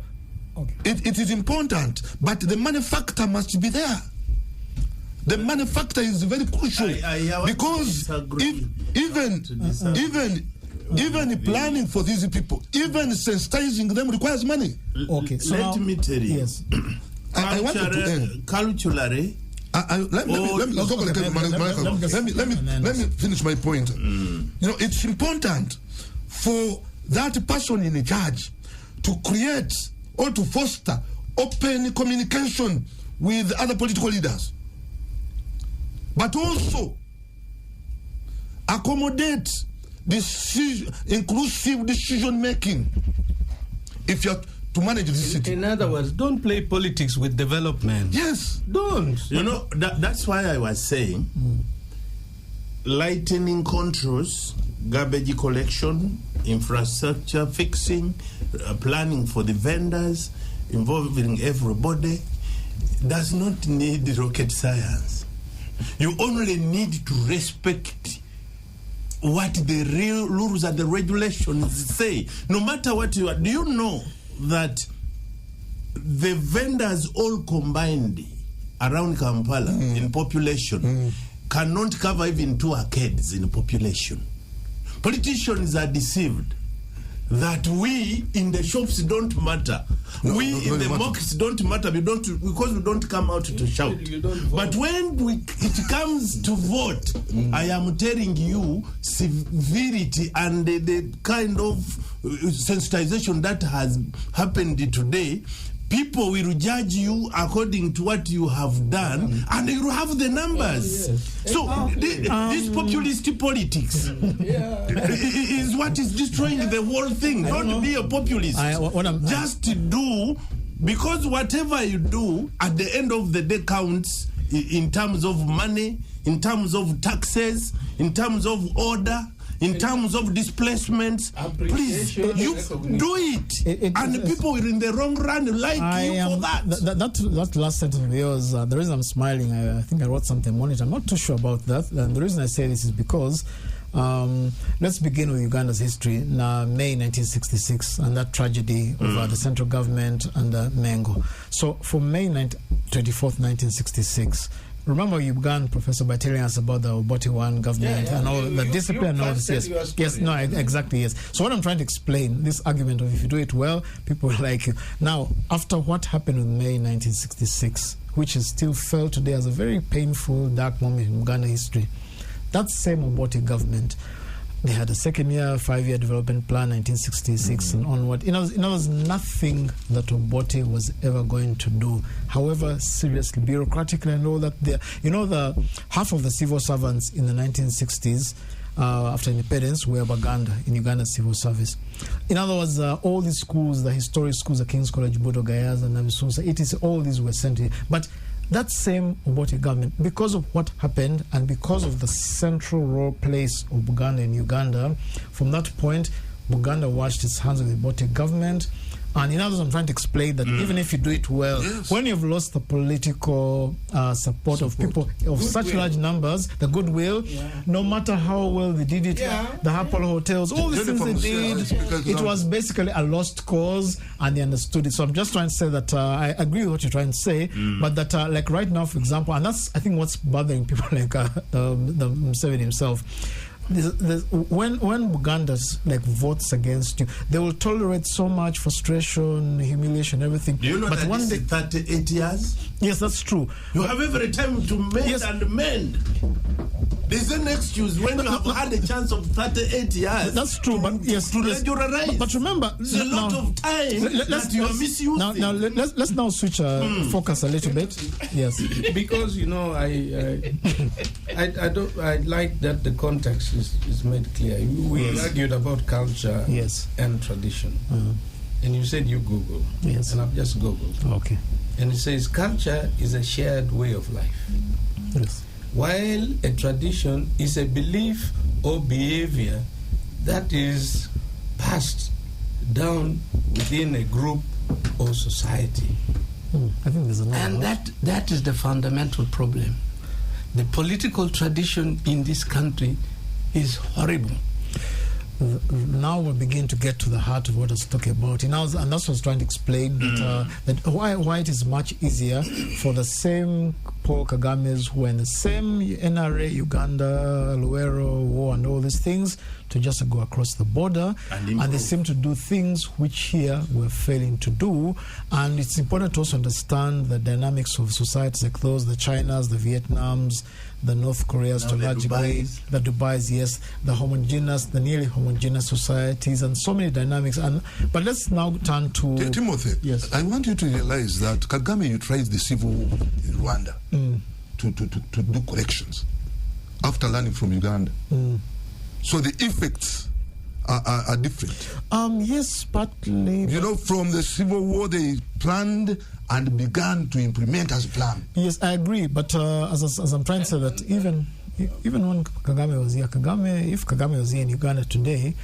it is important, but the money factor must be there. The money factor is very crucial, because even planning for these people, even sensitizing them requires money. Okay, so let me tell you. Yes. I wanted to end. Culturally, let me finish my point. It's important for that person in charge to create or to foster open communication with other political leaders, but also accommodate inclusive decision making. If you're to manage this city. In other words, don't play politics with development. Yes. Don't. That's why I was saying lightening controls, garbage collection, infrastructure fixing, planning for the vendors, involving everybody, does not need rocket science. You only need to respect what the real rules and the regulations say. No matter what you are. Do you know that the vendors all combined around Kampala in population cannot cover even 2 arcades in population? Politicians are deceived that we in the shops don't matter. We in the mosques don't matter. Because we don't come out to shout. But when it comes to vote, I am telling you, severity and the kind of sensitization that has happened today, people will judge you according to what you have done, and you have the numbers. So this populist politics is what is destroying the whole thing. Don't be a populist. Just do, because whatever you do at the end of the day counts in terms of money, in terms of taxes, in terms of order, in terms of displacements. Please, you do it. And people will in the long run like you for that. That last sentence of yours, the reason I'm smiling, I think I wrote something on it. I'm not too sure about that. And the reason I say this is because let's begin with Uganda's history. May 1966 and that tragedy of the central government under Mengo. So for May 24th, 1966, remember you began, Professor, by telling us about the Obote One government and all the discipline and all this. Exactly. So what I'm trying to explain, this argument of if you do it well, people like you. Now, after what happened in May 1966, which is still felt today as a very painful, dark moment in Uganda history, that same Obote government, they had a second-year, 5-year development plan, 1966 and onward. It was nothing that Obote was ever going to do, however seriously, bureaucratically and all that. The half of the civil servants in the 1960s, after independence, were Baganda in Uganda's civil service. In other words, all these schools, the historic schools, the King's College, Bodo Gayaza, Nabisunsa, all these were sent in. But that same Obote government, because of what happened and because of the central role place of Buganda in Uganda, from that point, Buganda washed its hands of the Obote government. And in others, I'm trying to explain that even if you do it well, when you've lost the political support of people of such large numbers, the goodwill, no matter how well they did it, the Apollo hotels, all the things they did, it was basically a lost cause, and they understood it. So I'm just trying to say that I agree with what you're trying to say, but that like right now, for example, and that's I think what's bothering people like the Museveni himself. When Buganda's votes against you, they will tolerate so much frustration, humiliation, everything. Do you know that this is 38 years? Yes, that's true. You have every time to mend and mend. There's an excuse when you have had a chance of 38 years. That's true, but regularize. But remember, there's a lot of time that you are misusing. Now let's now switch focus a little bit. Yes, because I like that the context is made clear. We argued about culture and tradition. And you said you Google. Yes. And I've just Googled. Okay. And it says culture is a shared way of life. Yes. While a tradition is a belief or behavior that is passed down within a group or society. I think there's another. And that is the fundamental problem. The political tradition in this country is horrible. Now we begin to get to the heart of what I was talking about. And that's what I was trying to explain, that why it is much easier for the same Paul Kagames who are in the same NRA, Uganda, Luero, war and all these things to just go across the border. And they seem to do things which here we're failing to do. And it's important to also understand the dynamics of societies like those, the Chinas, the Vietnams, the North Koreas to a large degree, the Dubais, yes, the nearly homogeneous societies, and so many dynamics. But let's now turn to Timothy. Yes, I want you to realize that Kagame utilized the civil war in Rwanda to do corrections after learning from Uganda. So the effects are different. Yes, partly. From the civil war they planned and began to implement as planned. Yes, I agree. But as I'm trying to say that even when Kagame was here, if Kagame was here in Uganda today,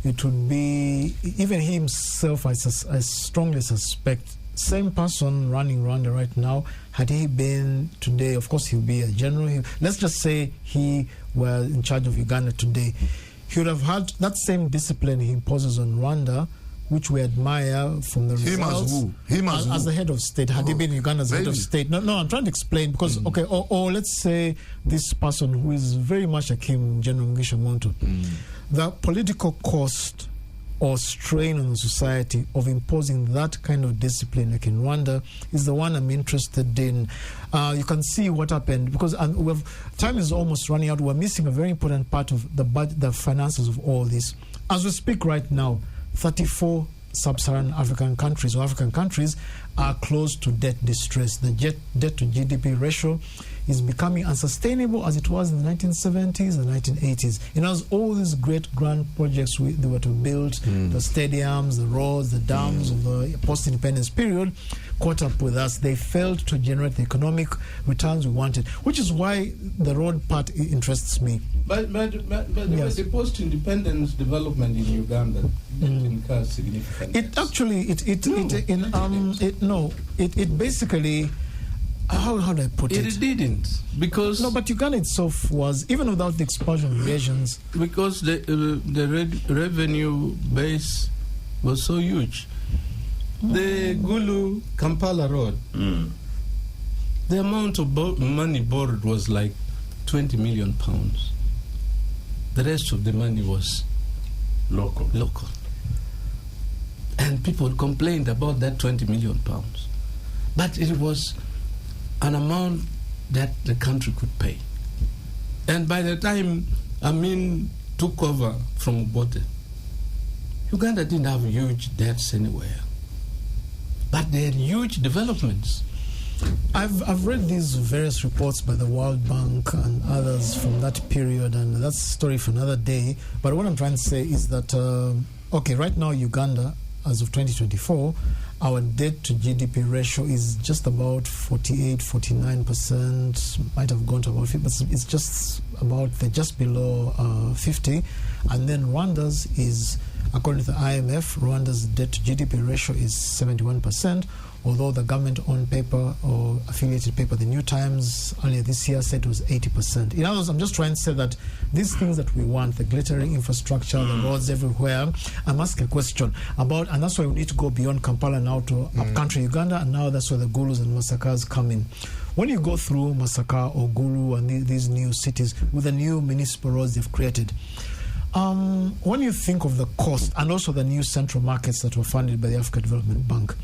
it would be, even he himself, I strongly suspect, same person running Rwanda right now, had he been today, of course he'll be a general. Let's just say he were in charge of Uganda today. He would have had that same discipline he imposes on Rwanda, which we admire from the results. As the head of state, had he been Uganda's head of state. No, I'm trying to explain because, or let's say this person who is very much akin General Ngisha Muntu, the political cost or strain on the society of imposing that kind of discipline like in Rwanda is the one I'm interested in. You can see what happened because time is almost running out. We're missing a very important part of the finances of all this. As we speak right now, 34 sub-Saharan African countries or African countries are close to debt distress. The debt to GDP ratio is becoming unsustainable as it was in the 1970s and 1980s. You know, all these great grand projects they were to build, the stadiums, the roads, the dams of the post-independence period caught up with us. They failed to generate the economic returns we wanted, which is why the road part interests me. But yes, the post-independence development in Uganda didn't incur significant. It actually, it basically, how do I put it? It didn't, because no, but Uganda itself was, even without the expulsion of Asians, because the revenue base was so huge. The Gulu Kampala road, the amount of money borrowed was like 20 million pounds. The rest of the money was local. And people complained about that 20 million pounds. But it was an amount that the country could pay. And by the time Amin took over from Obote, Uganda didn't have huge debts anywhere. But they had huge developments. I've read these various reports by the World Bank and others from that period, and that's a story for another day. But what I'm trying to say is that, right now Uganda, as of 2024, our debt to GDP ratio is just about 49%, might have gone to about 50, but it's just below 50. And then Rwanda's is, according to the IMF, Rwanda's debt to GDP ratio is 71%, although the government-owned paper or affiliated paper, the New Times, earlier this year said it was 80%. In other words, I'm just trying to say that these things that we want, the glittering infrastructure, the roads everywhere, I'm asking a question about, and that's why we need to go beyond Kampala now to upcountry Uganda, and now that's where the Gulus and Masakars come in. When you go through Masaka or Gulu and these new cities with the new municipal roads they've created, when you think of the cost and also the new central markets that were funded by the Africa Development Bank,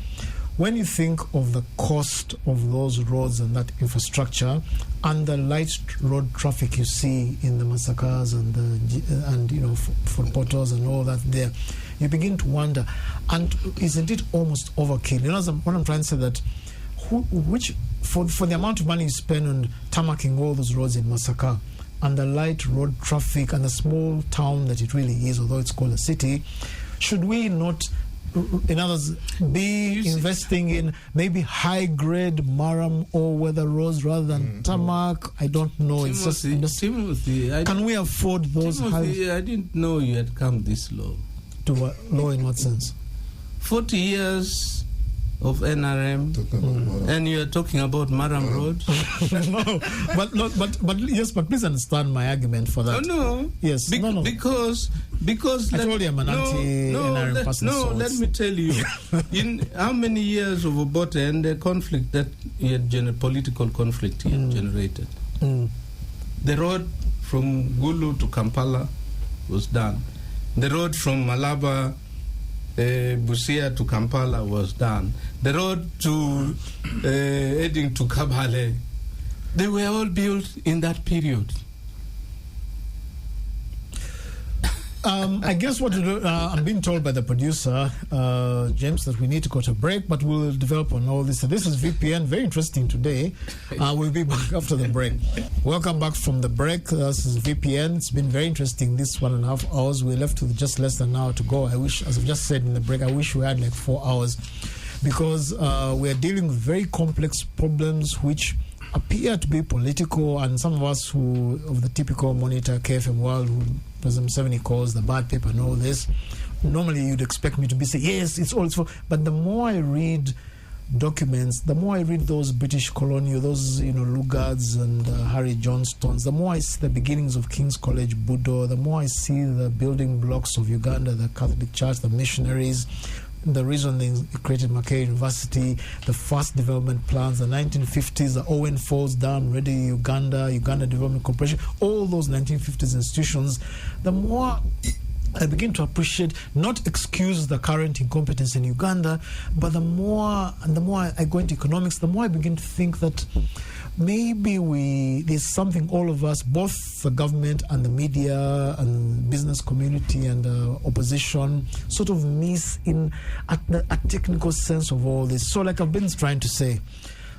when you think of the cost of those roads and that infrastructure and the light road traffic you see in the Masakars and Fort Portals and all that there, you begin to wonder, and isn't it almost overkill? You know, what I'm trying to say that for the amount of money you spend on tarmacking all those roads in Masaka and the light road traffic and the small town that it really is, although it's called a city, should we not, in others, be investing in maybe high-grade Maram or weather roads rather than tarmac? I don't know. Timothy, can we afford those? Timothy, I didn't know you had come this low. To low in what sense? 40 years of NRM, and you are talking about Maram Road? No, but yes, but please understand my argument for that. No. Yes, no. Because I told you I'm an anti-NRM person. No, let me tell you. In how many years of Obote and the conflict that he had political conflict he had generated, the road from Gulu to Kampala was done. The road from Malaba, Busia to Kampala was done. The road to heading to Kabale, they were all built in that period. I guess what to do, I'm being told by the producer, James, that we need to go to break, but we'll develop on all this. So this is VPN, very interesting today. We'll be back after the break. Welcome back from the break. This is VPN. It's been very interesting this 1.5 hours. We're left with just less than an hour to go. I wish, as I've just said in the break, I wish we had like 4 hours, because we're dealing with very complex problems which appear to be political, and some of us who, of the typical monitor KFM world, who President Museveni calls the bad paper and all this, normally you'd expect me to be saying, yes, it's all for, but the more I read documents, the more I read those British colonial, those Lugards and Harry Johnstones, the more I see the beginnings of King's College Budo, the more I see the building blocks of Uganda, the Catholic Church, the missionaries, the reason they created Mackay University, the first development plans, the 1950s, the Owen Falls Dam, Ready Uganda, Uganda Development Corporation, all those 1950s institutions, the more I begin to appreciate, not excuse the current incompetence in Uganda, but the more I go into economics, the more I begin to think that maybe there's something all of us, both the government and the media and business community and opposition, sort of miss in a technical sense of all this. So like I've been trying to say,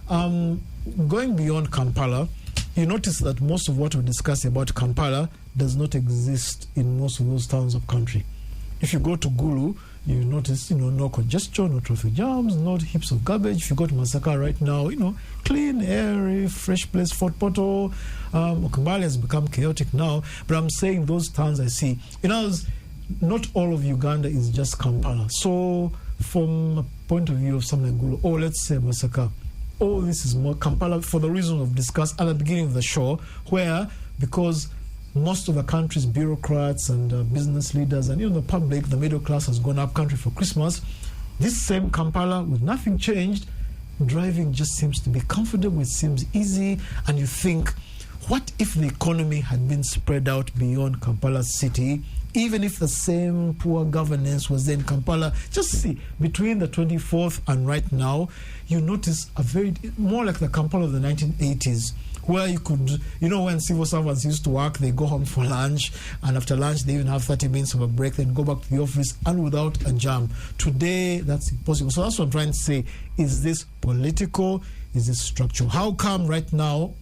going beyond Kampala, you notice that most of what we discuss about Kampala does not exist in most of those towns of country. If you go to Gulu, you notice, no congestion, no traffic jams, not heaps of garbage. If you go to Masaka right now, clean, airy, fresh place. Fort Portal, Kampala has become chaotic now. But I'm saying those towns I see, not all of Uganda is just Kampala. So from a point of view of something like Gulu, let's say Masaka, this is more Kampala for the reason we've discussed at the beginning of the show, where because most of the country's bureaucrats and business leaders and even the public, the middle class has gone up country for Christmas, this same Kampala, with nothing changed, driving just seems to be comfortable, it seems easy, and you think, what if the economy had been spread out beyond Kampala city, even if the same poor governance was there in Kampala? Just see, between the 24th and right now, you notice more like the Kampala of the 1980s, where you could, when civil servants used to work, they go home for lunch, and after lunch they even have 30 minutes of a break, then go back to the office, and without a jam. Today, that's impossible. So that's what I'm trying to say. Is this political? Is this structural? How come right now,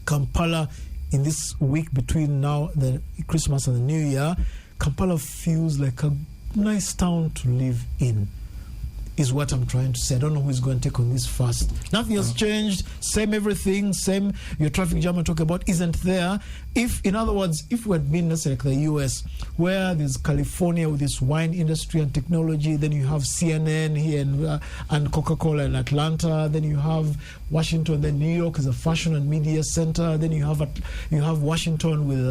Kampala, in this week between now, the Christmas and the New Year, Kampala feels like a nice town to live in? Is what I'm trying to say. I don't know who's going to take on this first. Nothing has changed. Same everything. Same. Your traffic jam I talk about isn't there. In other words, if we had been, let's say, like the US, where there's California with this wine industry and technology, then you have CNN here and Coca-Cola in Atlanta, then you have Washington, then New York is a fashion and media center, then you have Washington with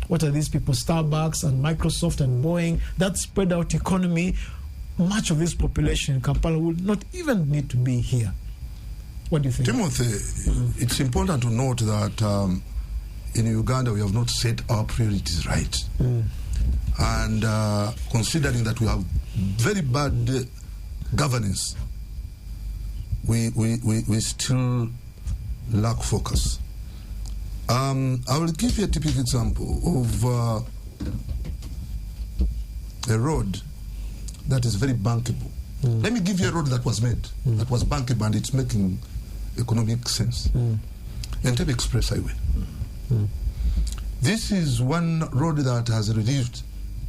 what are these people, Starbucks and Microsoft and Boeing. That spread out economy. Much of this population in Kampala would not even need to be here. What do you think? Timothy, it's important to note that in Uganda we have not set our priorities right. And considering that we have very bad governance, we still lack focus. I will give you a typical example of a road that is very bankable. Let me give you a road that was made, that was bankable, and it's making economic sense. Entebbe Express Highway. This is one road that has reduced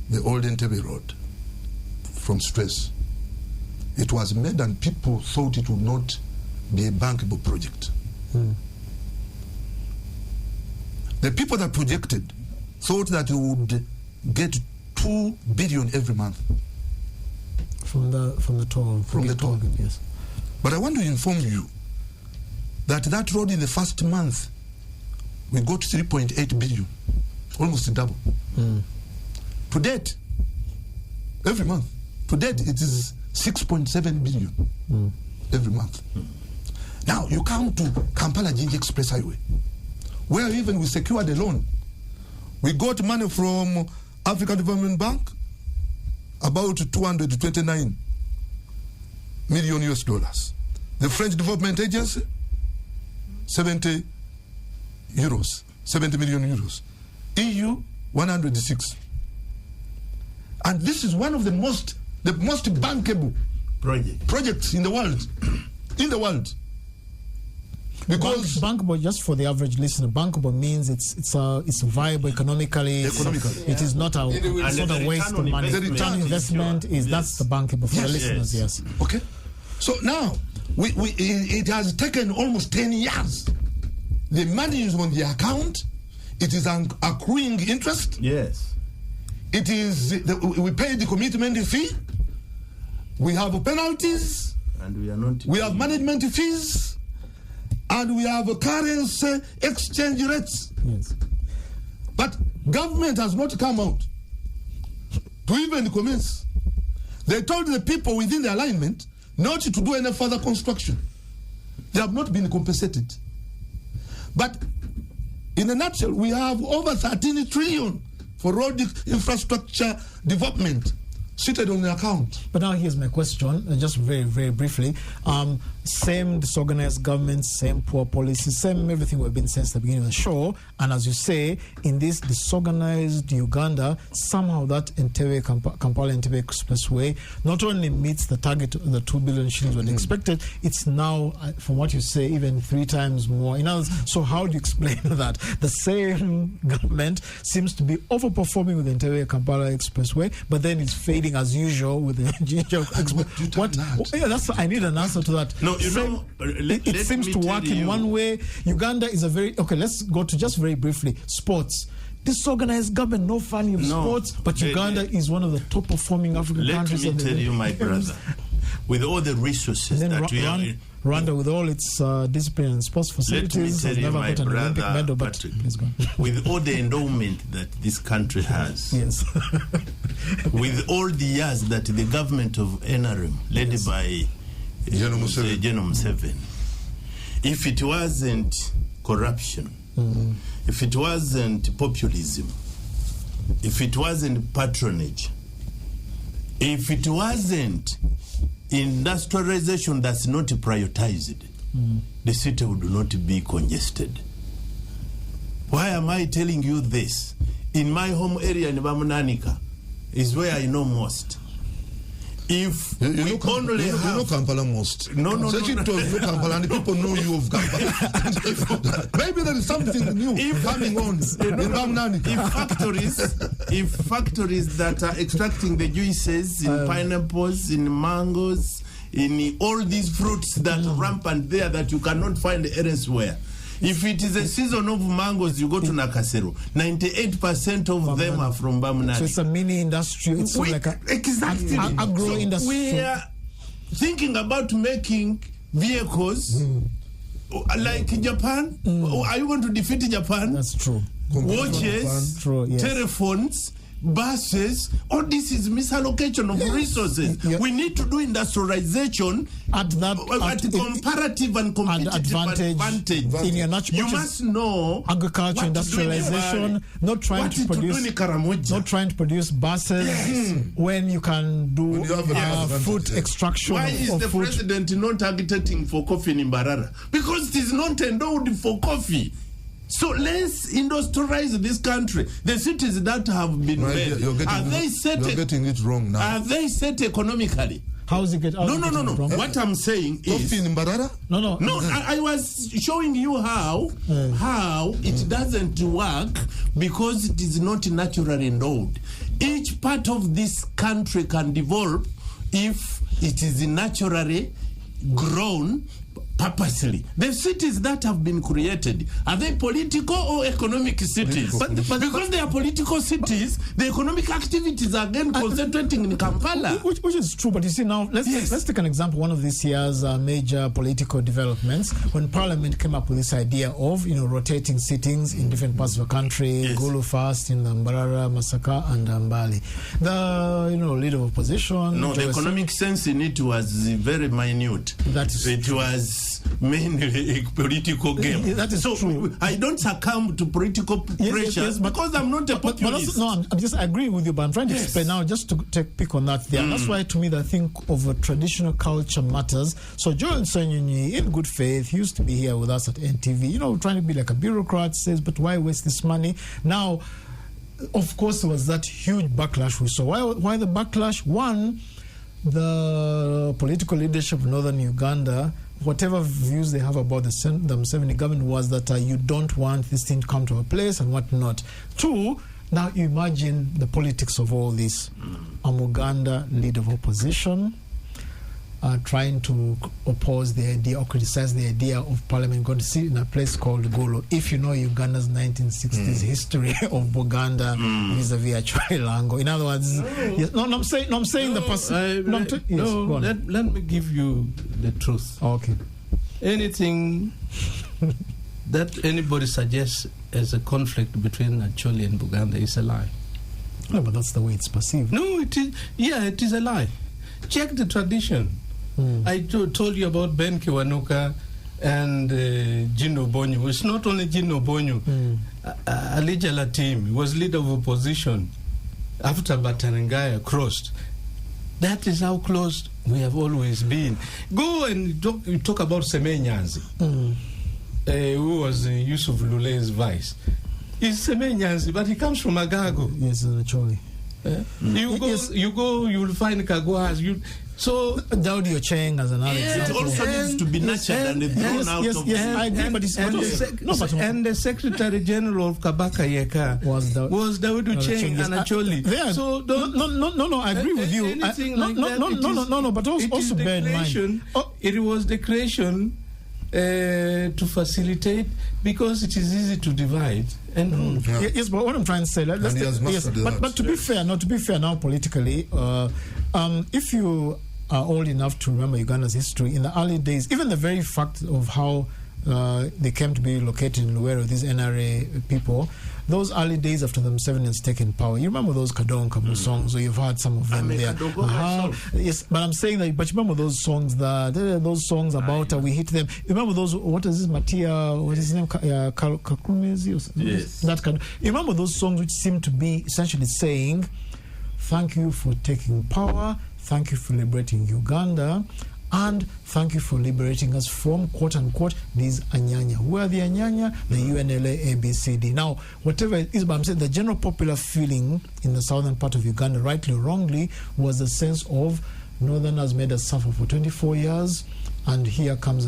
the old Entebbe road from stress. It was made and people thought it would not be a bankable project. The people that projected thought that it would get 2 billion every month. From the toll, yes. But I want to inform you that road in the first month we got 3.8 billion, almost double. To date, every month, to date it is 6.7 billion every month. Now you come to Kampala Jinja Express Highway, where even we secured a loan. We got money from African Development Bank, about 229 million US dollars. The French Development Agency, 70 million euros. EU, 106. And this is one of the most bankable projects in the world. Because bankable, just for the average listener, bankable means it's viable economically. It is not a waste of money. The return on investment that's the bankable for the listeners. Yes. Okay. So now it has taken almost 10 years. The money is on the account. It is accruing interest. Yes. It is we pay the commitment fee. We have penalties. And we are not. We have management fees. And we have currency exchange rates. Yes. But government has not come out to even commence. They told the people within the alignment not to do any further construction. They have not been compensated. But in a nutshell, we have over 13 trillion for road infrastructure development seated on the account. But now here's my question, just very, very briefly. Same disorganized government, same poor policies, same everything we've been saying since the beginning of the show. And as you say, in this disorganized Uganda, somehow that Kampala-Entebbe Expressway not only meets the target of the 2 billion shillings when expected, it's now, from what you say, even 3 times more. In other words, so how do you explain that? The same government seems to be overperforming with the Entebbe-Kampala Expressway, but then it's fading as usual with the Ginger Expressway. What? Yeah, that's. I need an answer to that. No, it seems to work in one way. Uganda is a very okay. Let's go to just very briefly sports. Disorganized government, no fan of sports, but Uganda is one of the top performing African countries. Let me tell you, my brother, with all the resources that we have. Rwanda, with all its discipline and sports facilities, has never got an Olympic medal. But please go. With all the endowment that this country has, yes, with all the years that the government of NRM, led by General Museveni, if it wasn't corruption, if it wasn't populism, if it wasn't patronage, if it wasn't industrialization that's not prioritized, the city would not be congested. Why am I telling you this? In my home area in Bamunanika is where I know most. If you know Kampala most. No. Kampala, and people know you of Kampala. Maybe there is something new coming on in Bamunanika. If factories that are extracting the juices in pineapples, in mangoes, in all these fruits that are rampant there that you cannot find elsewhere. If it is a season of mangoes, you go to Nakasero. 98% of them are from Bamunani. So it's a mini industry. It's like a agro industry. We are thinking about making vehicles like Japan. Are you going to defeat Japan? That's true. Watches, yes. telephones, buses, all this is misallocation of resources. We need to do industrialization at comparative and competitive advantage. In your natural, you must know agriculture, industrialization, not trying to produce buses when you can do food extraction. Why is the president not agitating for coffee in Mbarara? Because it is not endowed for coffee. So let's industrialize this country. The cities that have been made, you're getting it wrong now. Are they set economically? How is it get out? No. What I'm saying is... Coffee in Mbarara? No. I was showing you how it doesn't work because it is not naturally endowed. Each part of this country can develop if it is naturally grown purposely. The cities that have been created, are they political or economic cities? But because they are political cities, the economic activities are again concentrating in Kampala. Which is true, but you see now, let's take an example. One of this year's major political developments, when Parliament came up with this idea of rotating sittings in different parts of the country, Gulu first in Mbarara, Masaka, and Mbali. The leader of opposition. No, the economic sense in it was very minute. It was mainly a political game. That is true. I don't succumb to political pressure because I'm not a populist. I agree with you, but I'm trying to explain now, just to take pick on that there. That's why, to me, I think of a traditional culture matters. So Joel Nsonyonyi, in good faith, he used to be here with us at NTV, trying to be like a bureaucrat, says, but why waste this money? Now, of course, there was that huge backlash we saw. Why the backlash? One, the political leadership of northern Uganda, whatever views they have about the Museveni government, was that you don't want this thing to come to a place and whatnot. Two, now you imagine the politics of all this. Uganda, leader of opposition, trying to oppose the idea or criticize the idea of Parliament going to sit in a place called Gulu. If you know Uganda's 1960s history of Buganda vis-a-vis Achwailango. In other words, I'm saying the person. Let me give you the truth. Okay. Anything that anybody suggests as a conflict between Acholi and Buganda is a lie. No, but that's the way it's perceived. No, it is. Yeah, it is a lie. Check the tradition. I told you about Ben Kiwanuka and Gino Bonyo. It's not only Gino Bonyo. Alija Latim was leader of opposition after Batarangaya crossed. That is how close we have always been. Go and talk about Semenyanzi, who was Yusuf Lule's vice. He's Semenyanzi, but he comes from Agago. Yes, naturally. You will find Kagwas. So Daudi Ocheng as another example. It also needs to be nurtured and thrown out of I agree, but it's and the Secretary General of Kabaka Yeka was Daudi Ocheng and Acholi. So no, I agree with you. No, but also bear in mind. It was the creation to facilitate, because it is easy to divide and rule. Yes, but what I'm trying to say, but to be fair now politically, if you are old enough to remember Uganda's history, in the early days, even the very fact of how they came to be located in Luwero, these NRA people, those early days after the Museveni has taken power, you remember those Kadonka songs, or you've heard some of them there. Yes, but I'm saying that, but you remember those songs about we hit them. You remember those, what is this, Matia, what is his name, Kakumezi or something? Yes. That kind of, you remember those songs which seem to be essentially saying, thank you for taking power, thank you for liberating Uganda, and thank you for liberating us from, quote unquote, these Anyanya. Who are the Anyanya? The UNLA ABCD. Now, whatever it is, but I'm saying the general popular feeling in the southern part of Uganda, rightly or wrongly, was the sense of Northerners made us suffer for 24 years, and here comes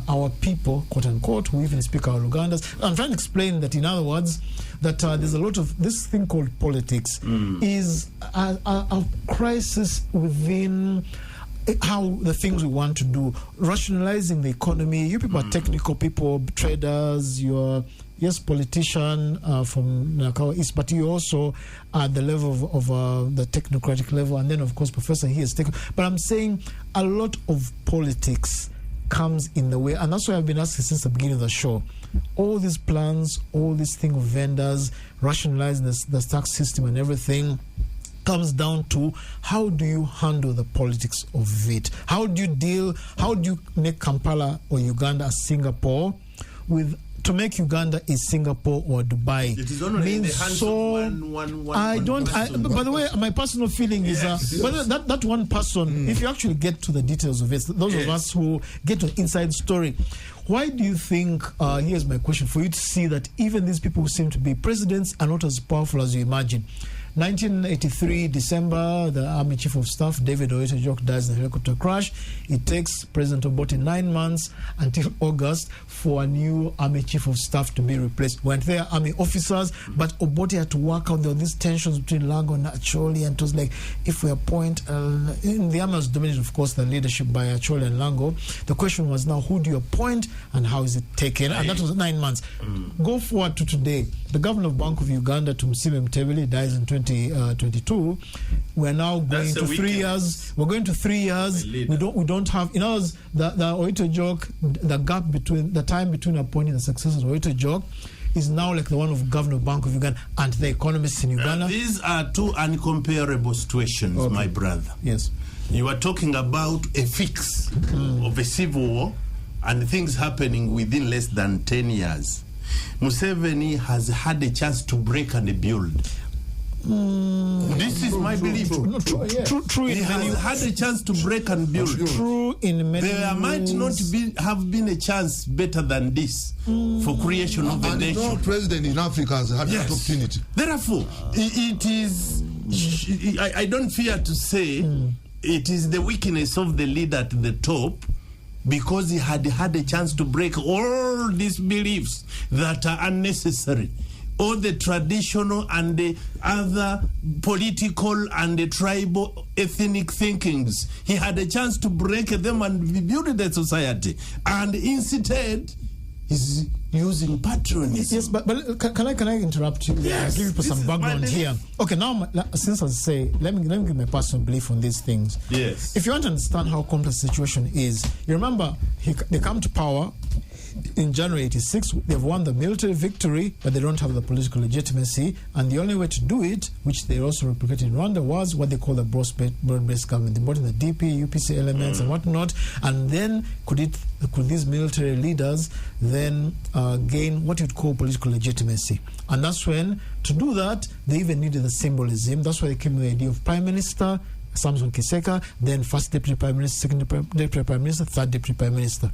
our people, quote unquote, who even speak our Lugandas. I'm trying to explain that, in other words, that there's a lot of this thing called politics is a crisis within how the things we want to do, rationalizing the economy. You people are technical people, traders, you're, yes, politician from Nakawa East, but you also at the level of the technocratic level, and then of course Professor here is technical. But I'm saying a lot of politics comes in the way, and that's why I've been asking since the beginning of the show. All these plans, all this thing of vendors, rationalizing the tax system and everything, comes down to how do you handle the politics of it? How do you make Kampala or Uganda a Singapore to make Uganda a Singapore or Dubai? It is only in the hands of one I don't. By the way, my personal feeling is that one person. If you actually get to the details of it, those of us who get to the inside story, why do you think? Here's my question for you to see that even these people who seem to be presidents are not as powerful as you imagine. 1983, December, the Army Chief of Staff, David Oyeto-Jok, dies in a helicopter crash. It takes President Obote 9 months until August for a new Army Chief of Staff to be replaced. Weren't there Army officers, but Obote had to work out. There were these tensions between Lango and Acholi, and it was like, if we appoint, in the Army was dominated, of course, the leadership by Acholi and Lango. The question was now, who do you appoint and how is it taken? And that was 9 months. Go forward to today. The governor of Bank of Uganda, Tumsime Mtebeli, dies in 2022. We're now going to 3 years. We're going to 3 years. We don't have, in other words, the Oyeto-Jok, the gap between the time between appointing the successors of Oyeto-Jok is now like the one of Governor of Bank of Uganda and the economists in Uganda. These are two uncomparable situations, my brother. Yes. You are talking about a fix of a civil war and things happening within less than 10 years. Museveni has had a chance to break and build. This is my belief. True. He has had a chance to break and build. True in many There might not have been a chance better than this for creation of a nation. No president in Africa has had that opportunity. Therefore, it is. I don't fear to say it is the weakness of the leader at the top, because he had a chance to break all these beliefs that are unnecessary, all the traditional and the other political and the tribal ethnic thinkings. He had a chance to break them and rebuild the society, and instead he's using patronism. Yes, but can I interrupt you? Yes, give you some background here. Okay, now since I say, let me give my personal belief on these things. Yes. If you want to understand how complex the situation is, you remember they come to power. in January 86, they've won the military victory, but they don't have the political legitimacy. And the only way to do it, which they also replicated in Rwanda, was what they call the broad-based government. They brought in the DP, UPC elements and whatnot. And then could these military leaders then gain what you'd call political legitimacy? And that's when, to do that, they even needed the symbolism. That's why they came with the idea of Prime Minister, Samson Kiseka, then first deputy prime minister, second deputy prime minister, third deputy prime minister.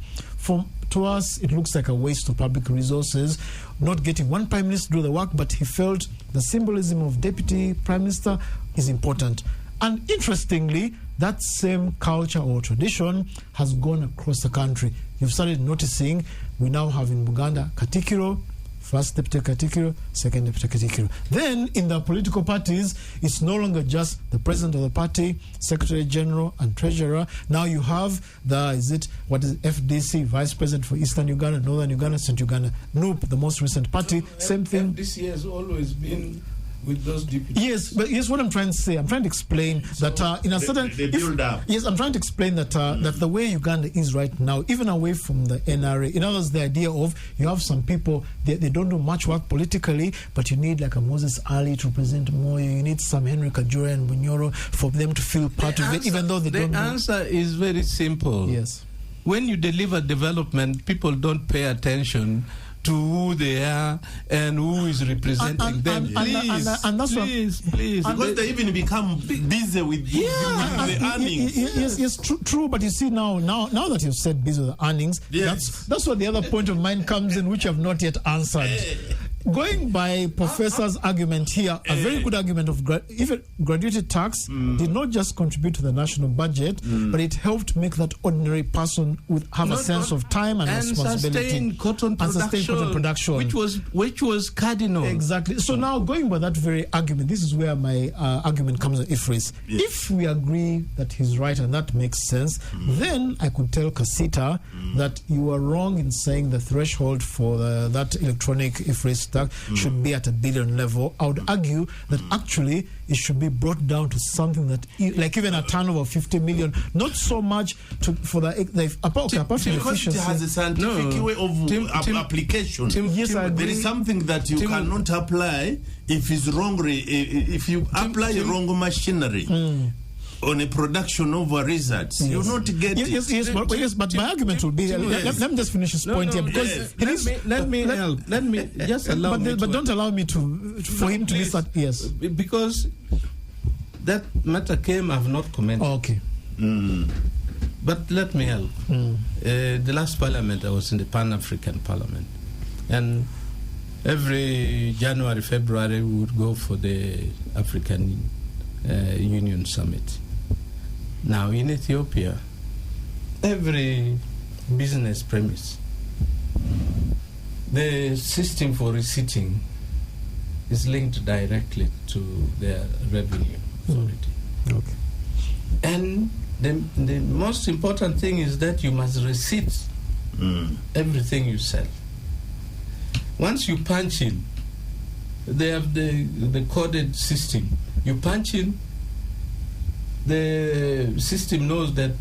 To us, it looks like a waste of public resources, not getting one prime minister to do the work, but he felt the symbolism of deputy prime minister is important. And interestingly, that same culture or tradition has gone across the country. You've started noticing we now have in Uganda Katikiro, first deputy Katikiro, second deputy Katikiro. Then in the political parties, it's no longer just the president of the party, secretary general and treasurer. Now you have FDC, vice president for Eastern Uganda, Northern Uganda, Central Uganda. NUP, the most recent party, same thing. FDC has always been with those deputies. Yes, but here's what I'm trying to say. I'm trying to explain that in a certain... They build up. Yes, I'm trying to explain that that the way Uganda is right now, even away from the NRA, in other words, the idea of you have some people, they don't do much work politically, but you need like a Moses Ali to represent Moyo, you need some Henry Kajura and Bunyoro for them to feel part of it, even though they don't... The answer is very simple. Yes. When you deliver development, people don't pay attention to who they are and who is representing them. Please. Because they even become busy with the earnings. Yes, true. But you see now that you've said busy with the earnings, yes. that's what the other point of mine comes in, which you have not yet answered. Going by Professor's argument here, a very good argument of even graduated tax did not just contribute to the national budget, but it helped make that ordinary person have a sense of time and responsibility. Sustain cotton production, which was cardinal. Exactly. So now going by that very argument, this is where my argument comes in, Ifris. Yes. If we agree that he's right and that makes sense, then I could tell Kasita that you are wrong in saying the threshold for that electronic Ifris should be at $1 billion level. I would argue that actually it should be brought down to something that, like even a turnover of 50 million, not so much for the apart from efficiency. It has a scientific way of application. Yes, I agree. There is something that you cannot apply if it's wrongly. If you apply wrong machinery. On a production of a results, you not get yes, but my argument will be let me just finish this point here, because let me just allow me but don't allow me for him to miss that. Yes, because that matter I've not commented. Okay. But let me help. The last parliament I was in the Pan-African Parliament, and every January, February we would go for the African Union Summit. Now in Ethiopia, every business premise, the system for receipting is linked directly to their revenue authority. Okay. And the most important thing is that you must receipt everything you sell. Once you punch in, they have the coded system. You punch in, the system knows that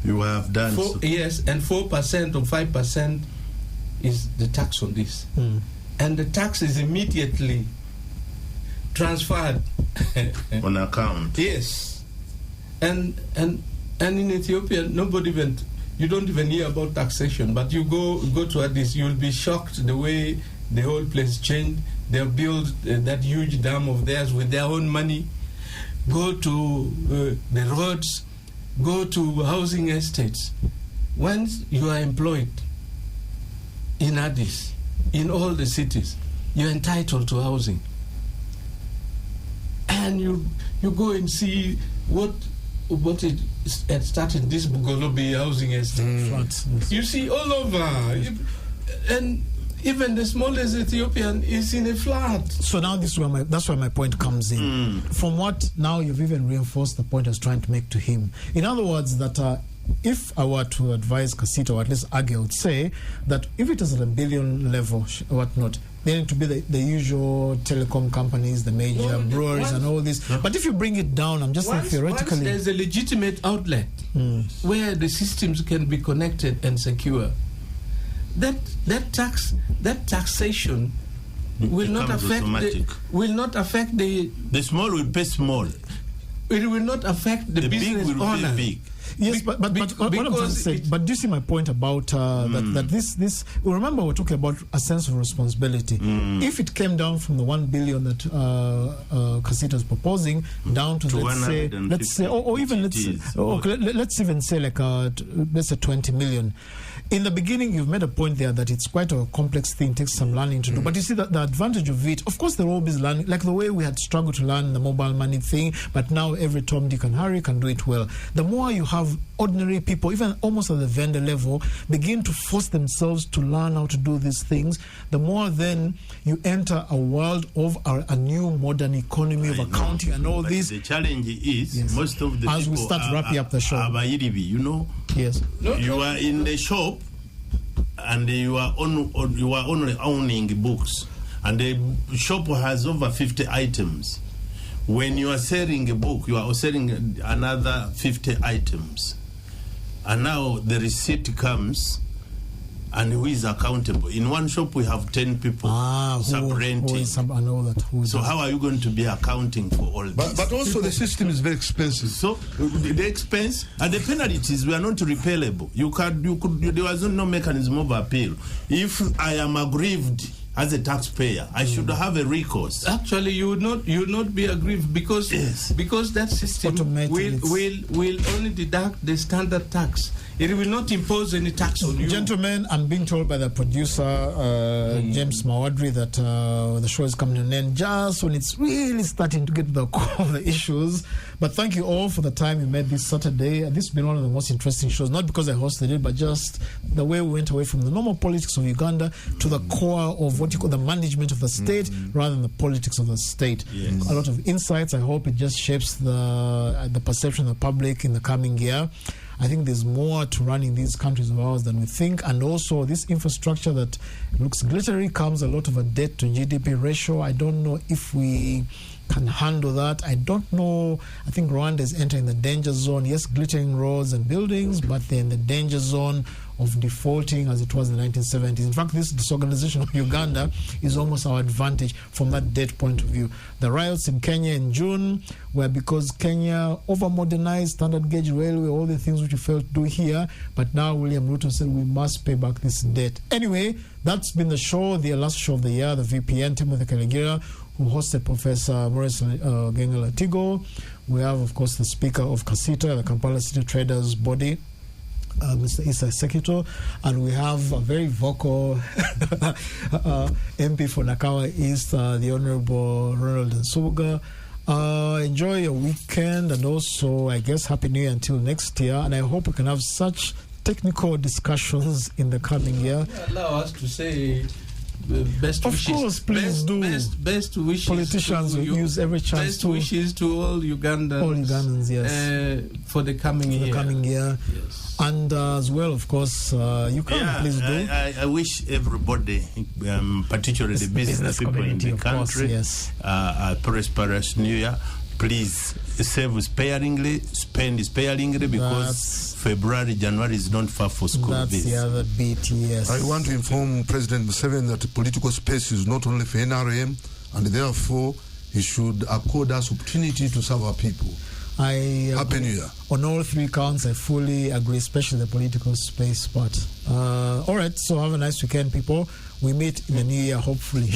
you have done yes, and 4% or 5% is the tax on this, and the tax is immediately transferred on account. Yes, and in Ethiopia, you don't even hear about taxation. But you go to Addis, you'll be shocked the way the whole place changed. They'll build that huge dam of theirs with their own money. Go to the roads, go to housing estates. Once you are employed in Addis, in all the cities, you're entitled to housing. And you go and see what it had started, this Bugolobi housing estate. You see all over. And even the smallest Ethiopian is in a flat. So now that's where my point comes in. From what now you've even reinforced the point I was trying to make to him. In other words, that if I were to advise Kasita, or at least argue, I would say that if it is at $1 billion level, whatnot, they need to be the usual telecom companies, the major breweries and all this. But if you bring it down, I'm just saying theoretically. Once there's a legitimate outlet where the systems can be connected and secure, that taxation will not affect the small will pay small. It will not affect the business big will owner. pay big. Yes, but what I'm trying to say, but do you see my point about that this remember we're talking about a sense of responsibility. If it came down from the 1 billion that Kasita is proposing down to let's say let's even say like let's say 20 million. In the beginning, you've made a point there that it's quite a complex thing, takes some learning to do. But you see that the advantage of it, of course, there will always be learning, like the way we had struggled to learn the mobile money thing, but now every Tom, Dick and Harry can do it well. The more you have ordinary people, even almost at the vendor level, begin to force themselves to learn how to do these things, the more then you enter a world of a new modern economy of accounting and all this. The challenge is most of the as people we start wrapping up the show. Yes. You are in the shop and you are only owning books, and the shop has over 50 items. When you are selling a book, you are selling another 50 items, and now the receipt comes. And who is accountable? In one shop, we have 10 people sub-renting. So how are you going to be accounting for all this? But also the system is very expensive. So the expense and the penalties were not repellable. There was no mechanism of appeal. If I am aggrieved as a taxpayer, I should have a recourse. Actually, you would not be aggrieved because that system will only deduct the standard tax. It will not impose any tax on you. Gentlemen, I'm being told by the producer, James Mawadri, that the show is coming to an end just when it's really starting to get to the core of the issues. But thank you all for the time you made this Saturday. This has been one of the most interesting shows, not because I hosted it, but just the way we went away from the normal politics of Uganda to the core of what you call the management of the state rather than the politics of the state. Yes. A lot of insights. I hope it just shapes the perception of the public in the coming year. I think there's more to running these countries of ours than we think, and also this infrastructure that looks glittery comes a lot of a debt to GDP ratio. I don't know if we can handle that. I don't know. I think Rwanda is entering the danger zone. Yes, glittering roads and buildings, but they're in the danger zone of defaulting as it was in the 1970s. In fact, this disorganization of Uganda is almost our advantage from that debt point of view. The riots in Kenya in June were because Kenya over-modernized standard gauge railway, all the things which we failed to do here, but now William Ruto said we must pay back this debt. Anyway, that's been the show, the last show of the year, the VPN, Timothy Kalegira, who hosted Professor Maurice Genga-Latigo. We have, of course, the Speaker of Kasita, the Kampala City Traders Body, Mr. Issa Sekito, and we have a very vocal MP for Nakawa East, the Honorable Ronald Nsubuga. Enjoy your weekend, and also, I guess, Happy New Year until next year, and I hope we can have such technical discussions in the coming year. Allow us to say best of wishes. Of course, please do. Best wishes. Politicians will use every chance best wishes to all Ugandans. All Ugandans, yes. For the coming year. For the coming year. Yes. And as well, of course, you can please do. I wish everybody, particularly the business people in the country, a prosperous New Year. Please save sparingly, spend sparingly, because February, January is not far for school. That's the other bit, yes. I want to inform President Museveni that the political space is not only for NRM, and therefore he should accord us opportunity to serve our people. Happy New Year. On all three counts, I fully agree, especially the political space part. All right, so have a nice weekend, people. We meet in the new year, hopefully.